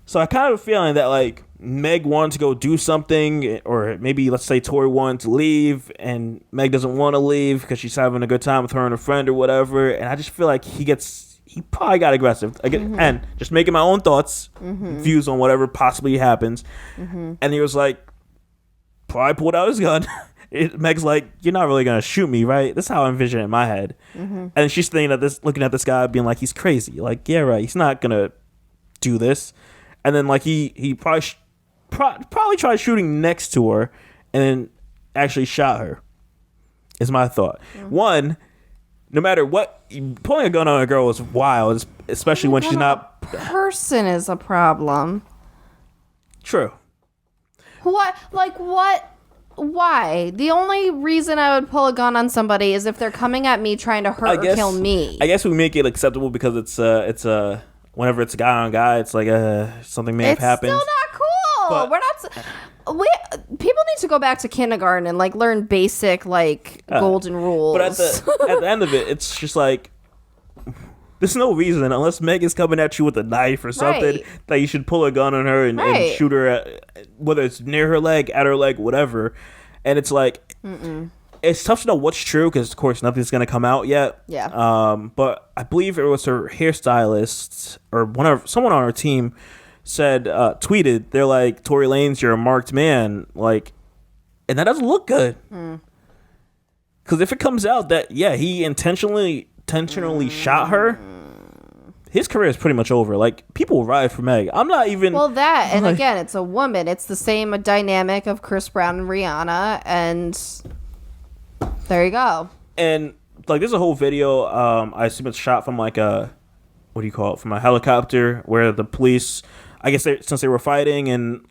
So I kind of have a feeling that like Meg wanted to go do something, or maybe let's say Tory wanted to leave and Meg doesn't want to leave because she's having a good time with her and a friend or whatever. And I just feel like he probably got aggressive. And just making my own thoughts, views on whatever possibly happens. And he was like, probably pulled out his gun. Meg's like, you're not really gonna shoot me, right? That's how I envision it in my head. And she's looking at this guy, being like, he's crazy. Like, yeah, right. He's not gonna do this. And then like he probably tried shooting next to her, and then actually shot her. Is my thought. One, no matter what, pulling a gun on a girl is wild, especially when she's not. Person is a problem. True. What? Like what? Why? The only reason I would pull a gun on somebody is if they're coming at me trying to hurt or kill me. I guess we make it acceptable because it's whenever it's guy on guy, it's like something may have happened. It's still not cool. People need to go back to kindergarten and like learn basic like golden rules. But at the end of it, it's just like there's no reason, unless Meg is coming at you with a knife or something, that you should pull a gun on her and shoot her, whether it's near her leg, at her leg, whatever. And it's like, it's tough to know what's true because, of course, nothing's going to come out yet. Yeah. But I believe it was her hairstylist or someone on her team said, tweeted, they're like, Tory Lanez, you're a marked man. Like, and that doesn't look good. Because if it comes out that, he intentionally shot her, his career is pretty much over. Like, people ride for Meg. I'm not even. Well, that, and like, again, it's a woman. It's the same dynamic of Chris Brown and Rihanna, and there you go. And like, there's a whole video. I assume it's shot from like a, what do you call it? From a helicopter, where the police, I guess since they were fighting, and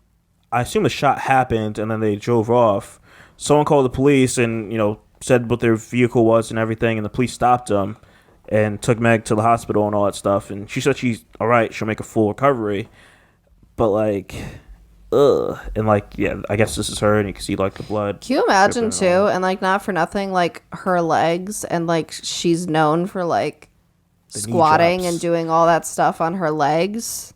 I assume the shot happened, and then they drove off. Someone called the police, and said what their vehicle was and everything, and the police stopped them and took Meg to the hospital and all that stuff. And she said she's all right. She'll make a full recovery. But like, and like, yeah, I guess this is her, and you can see like the blood. Can you imagine too? And like, not for nothing, like her legs, and like she's known for like squatting and doing all that stuff on her legs.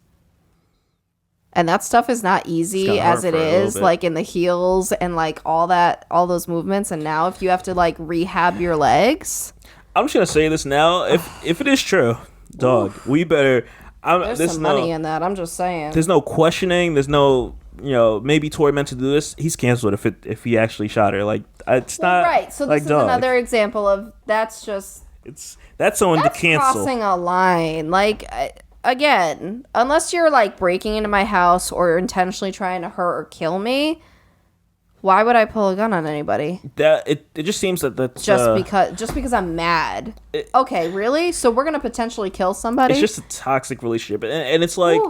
And that stuff is not easy as it is, like in the heels and like all those movements. And now if you have to like rehab your legs. I'm just going to say this now. If it is true, dog, we better. There's some money in that. I'm just saying. There's no questioning. There's no, maybe Tory meant to do this. He's canceled if he actually shot her. Like, it's not. Right. So like, this is another example of that's someone to cancel. Crossing a line. Like, again, unless you're like breaking into my house or intentionally trying to hurt or kill me, why would I pull a gun on anybody? That it just seems that's just because I'm mad. Okay, really? So we're gonna potentially kill somebody? It's just a toxic relationship, and it's like,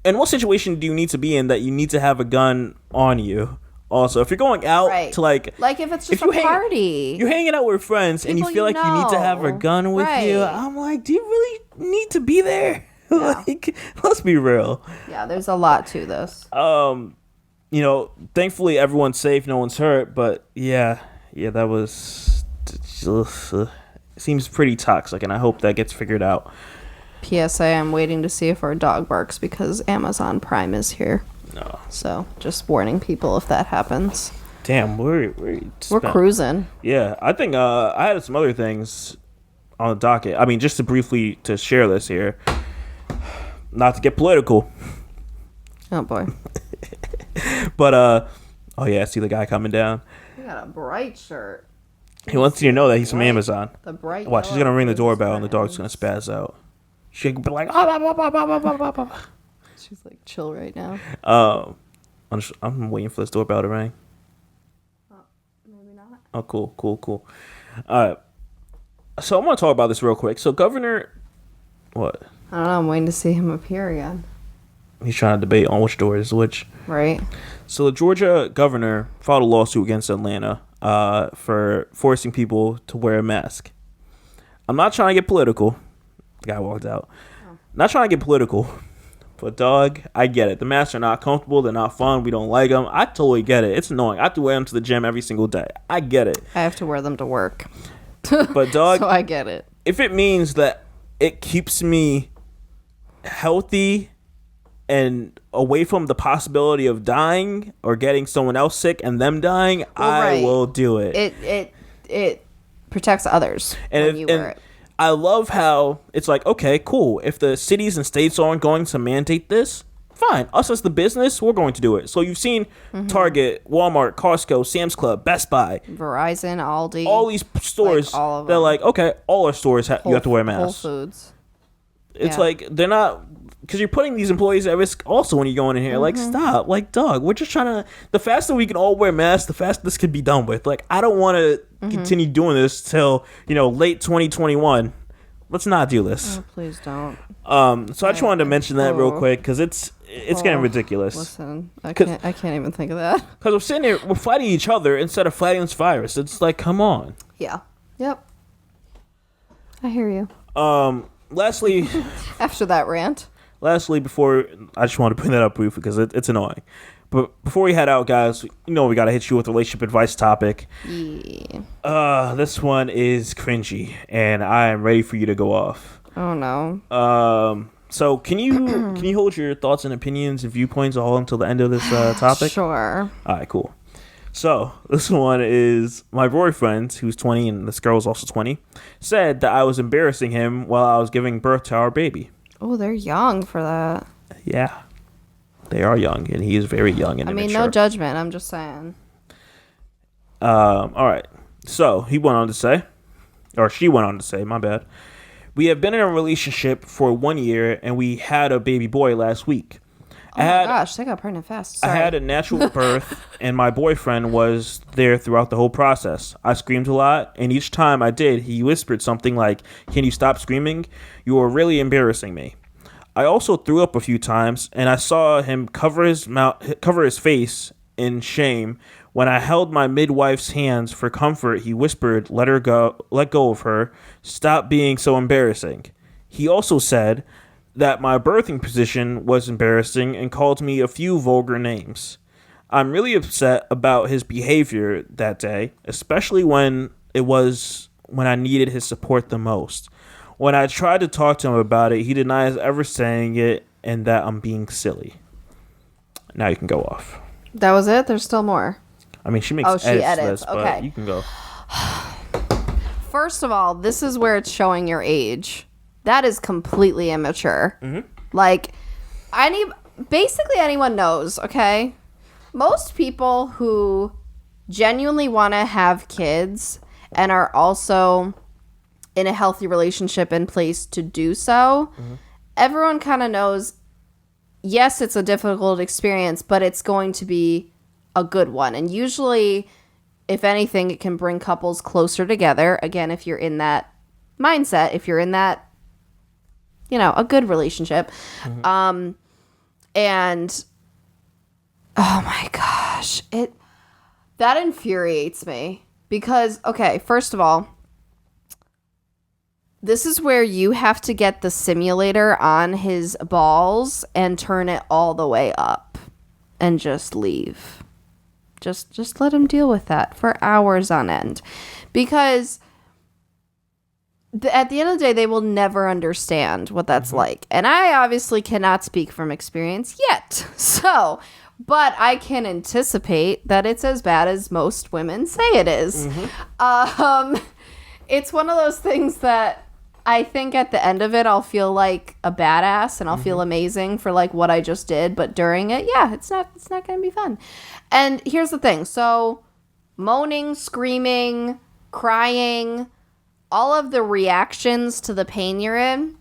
in what situation do you need to be in that you need to have a gun on you? Also, if you're going out to like if it's just a party, you're hanging out with friends, and you feel like you need to have a gun with you. I'm like, do you really need to be there? Yeah. Like, let's be real. Yeah, there's a lot to this. Thankfully everyone's safe, no one's hurt, but yeah, that was seems pretty toxic, and I hope that gets figured out. PSA, I'm waiting to see if our dog barks because Amazon Prime is here. No. So, just warning people if that happens. Damn, we're cruising. Yeah, I think I had some other things on the docket. I mean, just to share this here, not to get political. Oh boy. But oh yeah, I see the guy coming down. He got a bright shirt. He wants you to know that he's from Amazon. The bright. Watch, he's gonna ring the doorbell and the dog's gonna spaz out. She'll be like, She's like chill right now. I'm waiting for this doorbell to ring. Maybe not. Oh, cool. All right. So I'm gonna talk about this real quick. So Governor, what? I don't know. I'm waiting to see him appear again. He's trying to debate on which door is which. Right. So the Georgia governor filed a lawsuit against Atlanta for forcing people to wear a mask. I'm not trying to get political. The guy walked out. Oh. Not trying to get political. But, dog, I get it. The masks are not comfortable. They're not fun. We don't like them. I totally get it. It's annoying. I have to wear them to the gym every single day. I get it. I have to wear them to work. But, dog, so I get it. If it means that it keeps me healthy and away from the possibility of dying or getting someone else sick and them dying, I will do it. It protects others when you wear it. I love how it's like, okay, cool. If the cities and states aren't going to mandate this, fine. Us as the business, we're going to do it. So you've seen Target, Walmart, Costco, Sam's Club, Best Buy, Verizon, Aldi, all these stores. Like, all of them. They're like, okay, all our stores you have to wear masks. Whole Foods. It's like they're not, because you're putting these employees at risk also when you're going in here. Like, stop. Like, dog, we're just trying to, the faster we can all wear masks, the faster this could be done with. Like, I don't want to continue doing this till, late 2021. Let's not do this. Oh, please don't. So I just wanted to mention that real quick because it's getting ridiculous. Listen, I can't even think of that. Because we're sitting here, we're fighting each other instead of fighting this virus. It's like, come on. Yeah. Yep. I hear you. Lastly, after that rant. Before I just want to bring that up briefly because it's annoying. But before we head out, guys, we got to hit you with a relationship advice topic. Yeah. This one is cringy, and I am ready for you to go off. Oh no. So can you hold your thoughts and opinions and viewpoints all until the end of this topic? Sure. All right, cool. So this one is my boyfriend, who's 20, and this girl is also 20, said that I was embarrassing him while I was giving birth to our baby. Oh, they're young for that. Yeah. They are young, and he is very young and immature. No judgment. I'm just saying. All right. So he went on to say, or she went on to say, my bad. We have been in a relationship for 1 year, and we had a baby boy last week. Oh my gosh, they got pregnant fast. Sorry. I had a natural birth, and my boyfriend was there throughout the whole process. I screamed a lot, and each time I did, he whispered something like, "Can you stop screaming? You are really embarrassing me." I also threw up a few times, and I saw him cover his face in shame. When I held my midwife's hands for comfort, he whispered, let go of her, stop being so embarrassing. He also said that my birthing position was embarrassing and called me a few vulgar names. I'm really upset about his behavior that day, especially when I needed his support the most. When I tried to talk to him about it, he denies ever saying it and that I'm being silly. Now you can go off. That was it? There's still more. I mean, she makes edits to this, but you can go. First of all, this is where it's showing your age. That is completely immature. Mm-hmm. Like, basically anyone knows, okay? Most people who genuinely want to have kids and are also in a healthy relationship in place to do so, everyone kind of knows, yes, it's a difficult experience, but it's going to be a good one. And usually, if anything, it can bring couples closer together. Again, if you're in that mindset, if you're in that, a good relationship. And oh my gosh, that infuriates me because, okay, first of all, this is where you have to get the simulator on his balls and turn it all the way up and just leave. Just let him deal with that for hours on end. Because at the end of the day, they will never understand what that's like. And I obviously cannot speak from experience yet. So, but I can anticipate that it's as bad as most women say it is. It's one of those things that I think at the end of it, I'll feel like a badass and I'll feel amazing for like what I just did. But during it, yeah, it's not going to be fun. And here's the thing. So moaning, screaming, crying, all of the reactions to the pain you're in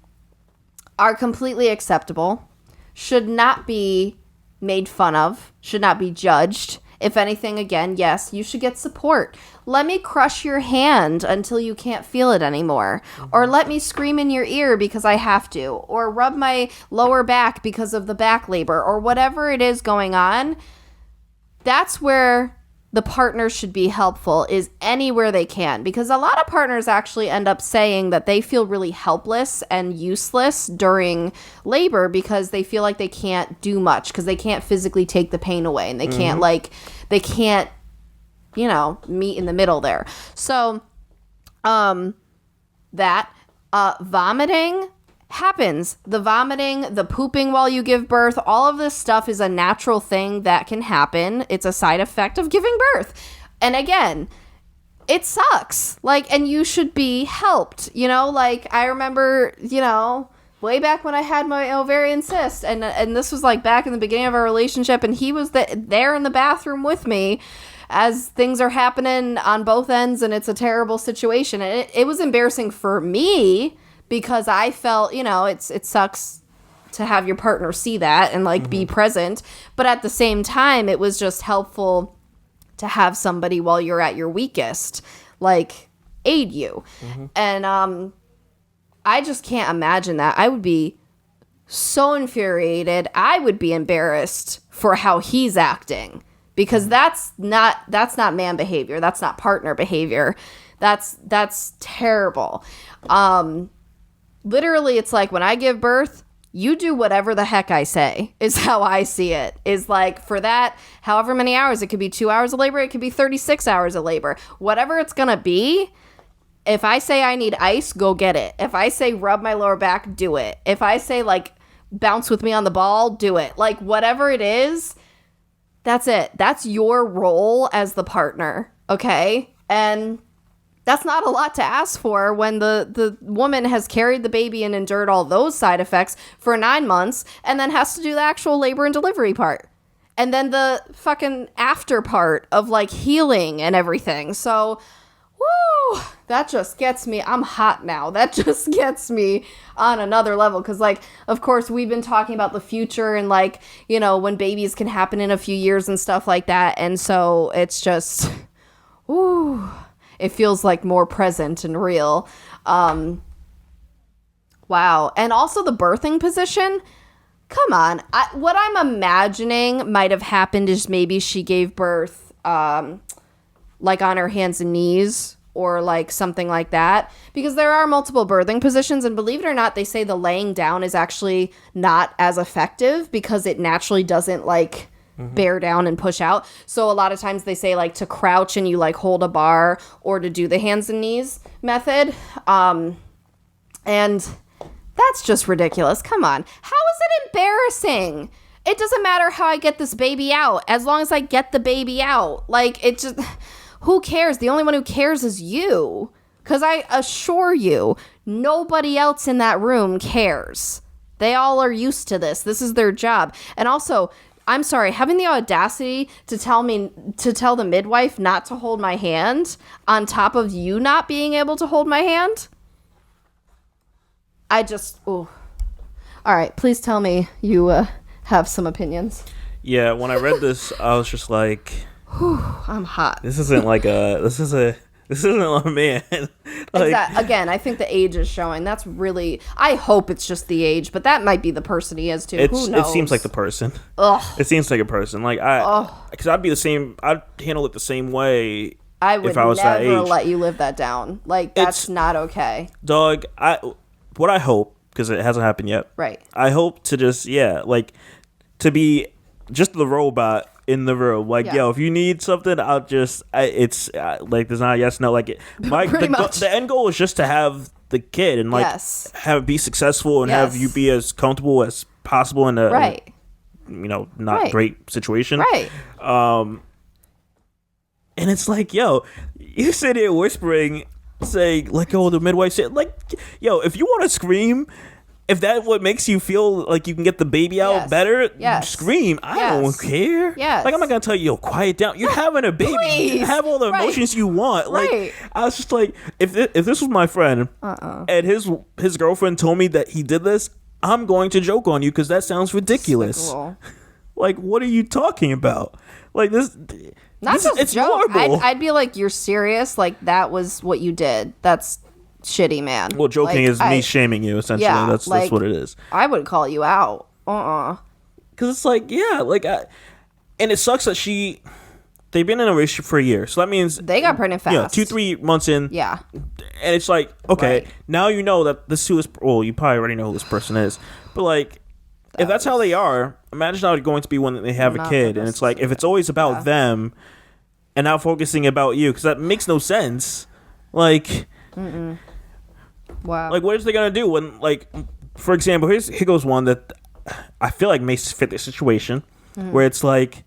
are completely acceptable, should not be made fun of, should not be judged. If anything, again, yes, you should get support. Let me crush your hand until you can't feel it anymore. Or let me scream in your ear because I have to. Or rub my lower back because of the back labor. Or whatever it is going on. That's where the partner should be helpful, is anywhere they can. Because a lot of partners actually end up saying that they feel really helpless and useless during labor because they feel like they can't do much because they can't physically take the pain away and they can't meet in the middle there. So vomiting happens. The vomiting, the pooping while you give birth, all of this stuff is a natural thing that can happen. It's a side effect of giving birth. And again, it sucks. And you should be helped. I remember, way back when I had my ovarian cyst, and this was back in the beginning of our relationship, and he was there in the bathroom with me as things are happening on both ends, and it's a terrible situation. And it was embarrassing for me, because I felt, it sucks to have your partner see that and be present. But at the same time, it was just helpful to have somebody while you're at your weakest, aid you. And I just can't imagine that. I would be so infuriated. I would be embarrassed for how he's acting, because that's not man behavior. That's not partner behavior. That's terrible. Literally, it's when I give birth, you do whatever the heck I say, is how I see it. Is for that, however many hours, it could be 2 hours of labor, it could be 36 hours of labor. Whatever it's going to be, if I say I need ice, go get it. If I say rub my lower back, do it. If I say bounce with me on the ball, do it. Whatever it is, that's it. That's your role as the partner, okay? And that's not a lot to ask for when the woman has carried the baby and endured all those side effects for 9 months and then has to do the actual labor and delivery part. And then the fucking after part of healing and everything. So Woo! That just gets me. I'm hot now. That just gets me on another level. Because, like, of course, we've been talking about the future and, like, you know, when babies can happen in a few years and stuff like that. And so it's just, ooh, it feels like more present and real. Wow. And also the birthing position. Come on. What I'm imagining might have happened is maybe she gave birth, like on her hands and knees or like something like that, because there are multiple birthing positions, and believe it or not, they say the laying down is actually not as effective because it naturally doesn't like bear down and push out. So a lot of times they say like to crouch and you like hold a bar, or to do the hands and knees method. And that's just ridiculous. Come on. How is it embarrassing? It doesn't matter how I get this baby out, as long as I get the baby out. Like, it just, who cares? The only one who cares is you. Because I assure you, nobody else in that room cares. They all are used to this. This is their job. And also, I'm sorry, having the audacity to tell the midwife not to hold my hand on top of you not being able to hold my hand. Ooh. All right, please tell me you have some opinions. Yeah, when I read this, I was just like, whew, I'm hot. This isn't a man. Like, Again, I think the age is showing. That's really, I hope it's just the age, but that might be the person he is too. Who knows? It seems like the person. Ugh. It seems like a person. Like, because I'd be the same. I'd handle it the same way. I would if I was that never age. let you live that down. Like, that's not okay. Dog, what I hope, because it hasn't happened yet. Right. I hope to just, to be just the robot in the room. Like, yo, if you need something, I'll just, there's not a yes, no. Like, the end goal is just to have the kid and, like, have it be successful and have you be as comfortable as possible in a, not great situation. Right. And it's like, yo, you sit here whispering, say, let go of the midwife. Say, like, yo, if you want to scream, if that what makes you feel like you can get the baby out better, scream. I don't care. Yes. Like, I'm not gonna tell you, yo, quiet down. You're having a baby. Please. You have all the emotions you want. Like, I was just like, if this was my friend and his girlfriend told me that he did this, I'm going to joke on you because that sounds ridiculous. Like, what are you talking about? Like, this. It's joke. normal. I'd be like, you're serious? Like, that was what you did. That's shitty, man. Well, joking is me shaming you, essentially. Yeah, that's what it is. I would call you out. Because it's like, and it sucks that they've been in a relationship for a year. So that means they got pregnant fast. 2-3 months in. Yeah. And it's like, okay, now you know that you probably already know who this person is. But like, if that's how they are, imagine how it's going to be when they have a kid. And it's like, if it's always about them and not focusing about you, because that makes no sense. Like, wow. Like, what is they going to do when, like, for example, here goes one that I feel like may fit the situation where it's like,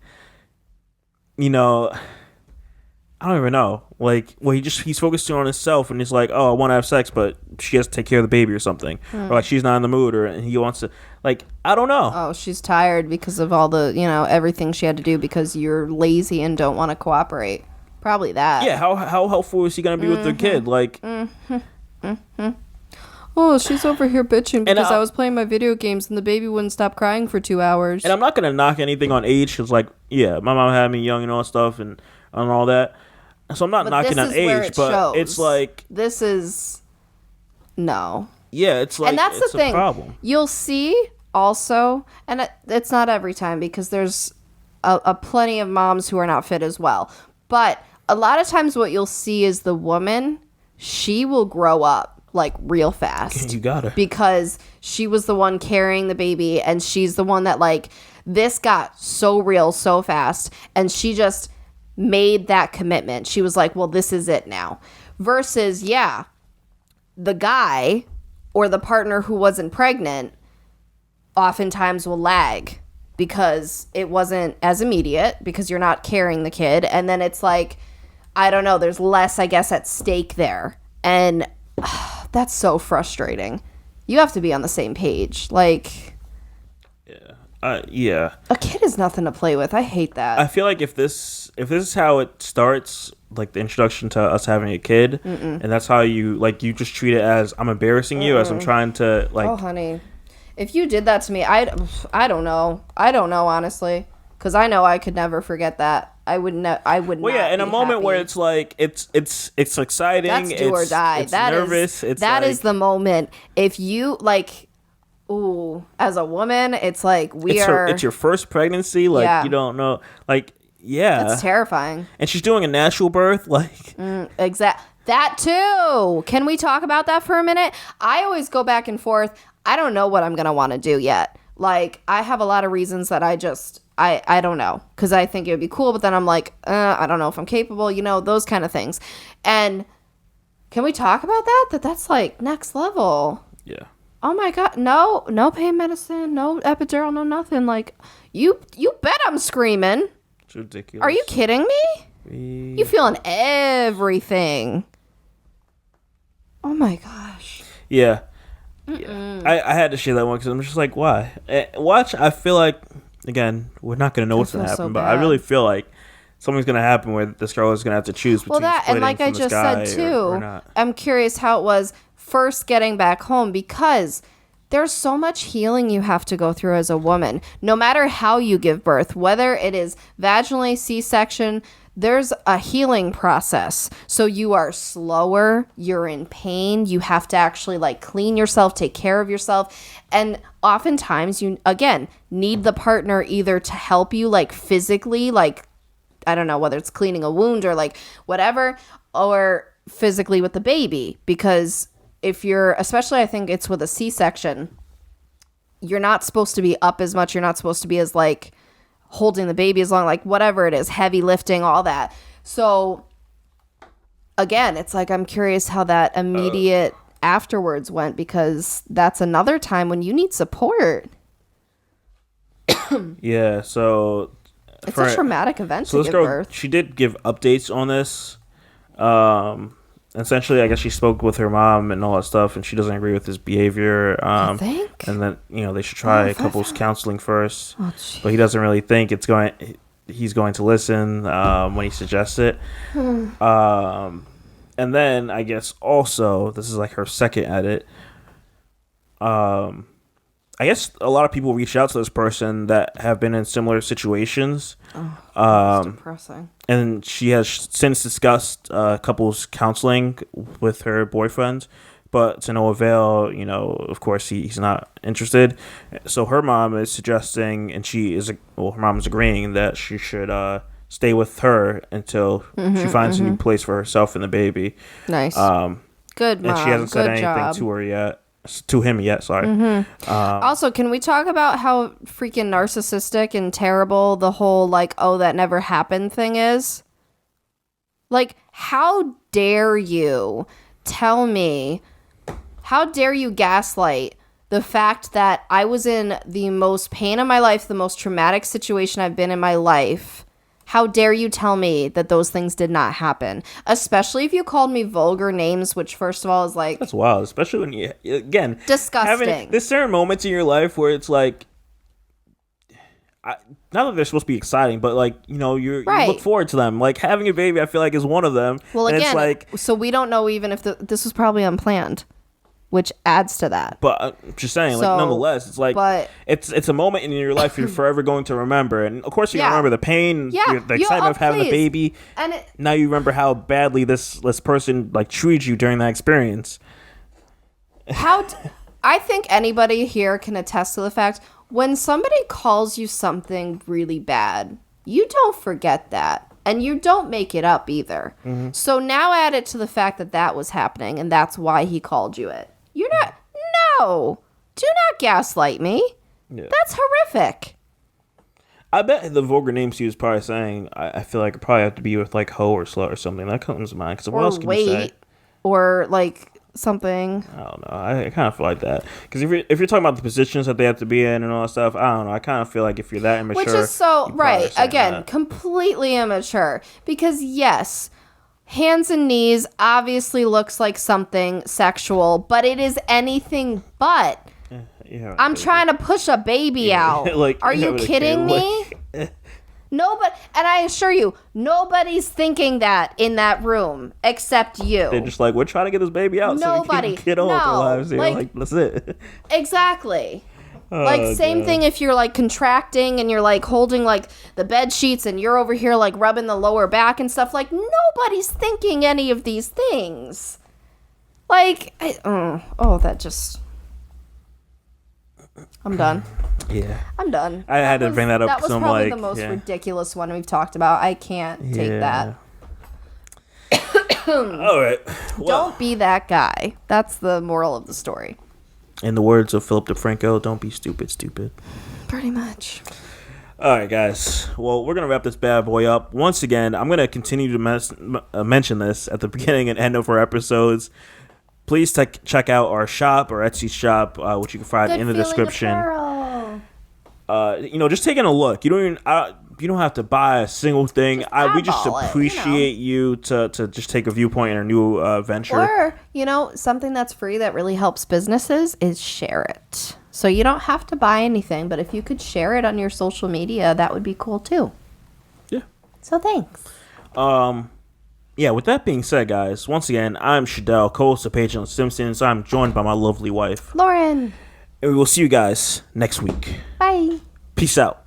I don't even know. Like, well, he's focusing on himself, and he's like, oh, I want to have sex, but she has to take care of the baby or something. Or, like, she's not in the mood, and he wants to, like, I don't know. Oh, she's tired because of all the, everything she had to do because you're lazy and don't want to cooperate. Probably that. Yeah, how helpful is he going to be with their kid? Like, oh, she's over here bitching because I was playing my video games and the baby wouldn't stop crying for 2 hours. And I'm not going to knock anything on age because, like, yeah, my mom had me young and all stuff and all that. So I'm not knocking on age, but it's like... This is... No. Yeah, it's like... And that's it's the thing. Problem. You'll see also, and it's not every time because there's a plenty of moms who are not fit as well. But a lot of times what you'll see is the woman, she will grow up like real fast. You got her. Because she was the one carrying the baby and she's the one that like, this got so real so fast and she just made that commitment. She was like, well, this is it now. Versus, the guy or the partner who wasn't pregnant oftentimes will lag because it wasn't as immediate because you're not carrying the kid. And then it's like, I don't know, there's less, I guess, at stake there. And that's so frustrating. You have to be on the same page. Like, yeah. A kid is nothing to play with. I hate that. I feel like if this is how it starts like the introduction to us having a kid, and that's how you you just treat it as I'm embarrassing you as I'm trying to Oh, honey, if you did that to me, I don't know. I don't know, honestly, because I know I could never forget that. I would Well, yeah, in a moment happy. where it's like it's exciting, That's do or die. It's That nervous. is the moment. If you ooh, as a woman, it's like it's your first pregnancy. Like Yeah. you don't know. Like yeah, That's terrifying. and she's doing a natural birth. Like Exact. That too. Can we talk about that for a minute? I always go back and forth. I don't know what I'm gonna want to do yet. Like I have a lot of reasons that I don't know, because I think it would be cool, but then I'm like, I don't know if I'm capable, those kind of things. And can we talk about that? That's like next level. yeah. Oh my God. No pain medicine, no epidural, no nothing. Like you bet I'm screaming. It's ridiculous. Are you kidding me? You feeling everything. Oh my gosh. Yeah. Yeah. I had to share that one because I'm just like, why? Watch, I feel like, again, we're not going to know what's going to happen, so but I bad. really feel like something's going to happen where this girl is going to have to choose between Well, that, and splitting like from I this just guy said too, or not. I'm curious how it was first getting back home, because there's so much healing you have to go through as a woman, no matter how you give birth, whether it is vaginally, C-section, there's a healing process. So you are slower, you're in pain, you have to actually clean yourself, take care of yourself. And oftentimes you, again, need the partner either to help you physically, I don't know, whether it's cleaning a wound or whatever, or physically with the baby. Because if you're, especially I think it's with a C-section, you're not supposed to be up as much. You're not supposed to be as holding the baby as long, whatever it is, heavy lifting, all that. So again, it's I'm curious how that immediate afterwards went, because that's another time when you need support. Yeah, so... It's a traumatic event So to this give girl, birth. she did give updates on this. Essentially, I guess she spoke with her mom and all that stuff, and she doesn't agree with his behavior. You think? And then they should try couples counseling first. Oh, But he doesn't really think he's going to listen when he suggests it. And then I guess also this is her second edit. I guess a lot of people reach out to this person that have been in similar situations. It's depressing. And she has since discussed couples counseling with her boyfriend, but to no avail. Of course, he's not interested. So her mom is suggesting, and her mom is agreeing that she should stay with her until she finds a new place for herself and the baby. Nice. Good mom. And she hasn't said Good anything job. to him yet. Sorry. Also, can we talk about how freaking narcissistic and terrible the whole oh, that never happened thing is? How dare you tell me, how dare you gaslight the fact that I was in the most pain of my life, the most traumatic situation I've been in my life. How dare you tell me that those things did not happen? Especially if you called me vulgar names, which first of all is That's wild, especially when you, again, disgusting. There's certain moments in your life where it's not that they're supposed to be exciting, but you look forward to them. Having a baby, I feel is one of them. Well, and again, it's so we don't know even if this was probably unplanned, which adds to that. But I'm just saying, So, nonetheless, it's but- it's a moment in your life you're forever going to remember, and of course you're gonna remember the pain, the excitement of having the baby. And now you remember how badly this person treated you during that experience. I think anybody here can attest to the fact, when somebody calls you something really bad, you don't forget that. And you don't make it up either. Mm-hmm. So now add it to the fact that was happening, and that's why he called you it. You're not... No! Do not gaslight me. Yeah. That's horrific. I bet the vulgar names he was probably saying, I feel it probably have to be with hoe or slut or something. That comes to mind. Because what else can you say? Or something. I don't know. I kind of feel like that. Because if you're talking about the positions that they have to be in and all that stuff, I don't know. I kind of feel if you're that immature. Which is so, right. Again, completely immature. Because yes, hands and knees obviously looks like something sexual, but it is anything but. I'm trying to push a baby out. Are you kidding me? Nobody, and I assure you, nobody's thinking that in that room except you. They're just like, we're trying to get this baby out Nobody. so we can get on with our lives here. Like, that's it. Exactly. Like, same thing if you're, like, contracting and you're, like, holding, like, the bed sheets and you're over here, like, rubbing the lower back and stuff. Like, nobody's thinking any of these things. Like, that just... I'm done. Yeah. I'm done. I had to bring that up. That was some, probably like, the most ridiculous one we've talked about. I can't take that. All right. Well, Don't be that guy. That's the moral of the story. in the words of Philip DeFranco, don't be stupid. Pretty much. All right, guys. Well, we're going to wrap this bad boy up. Once again, I'm going to continue to mention this at the beginning and end of our episodes. Please check out our shop, our Etsy shop, which you can find in the description. Just taking a look. You don't have to buy a single thing. We just appreciate you to just take a viewpoint in our new venture. Or, something that's free that really helps businesses is share it. So you don't have to buy anything, but if you could share it on your social media, that would be cool too. Yeah. So thanks. Yeah, with that being said, guys, once again, I'm Shadell, co-host of Page and Simpsons. I'm joined by my lovely wife, Lauren. and we will see you guys next week. Bye. Peace out.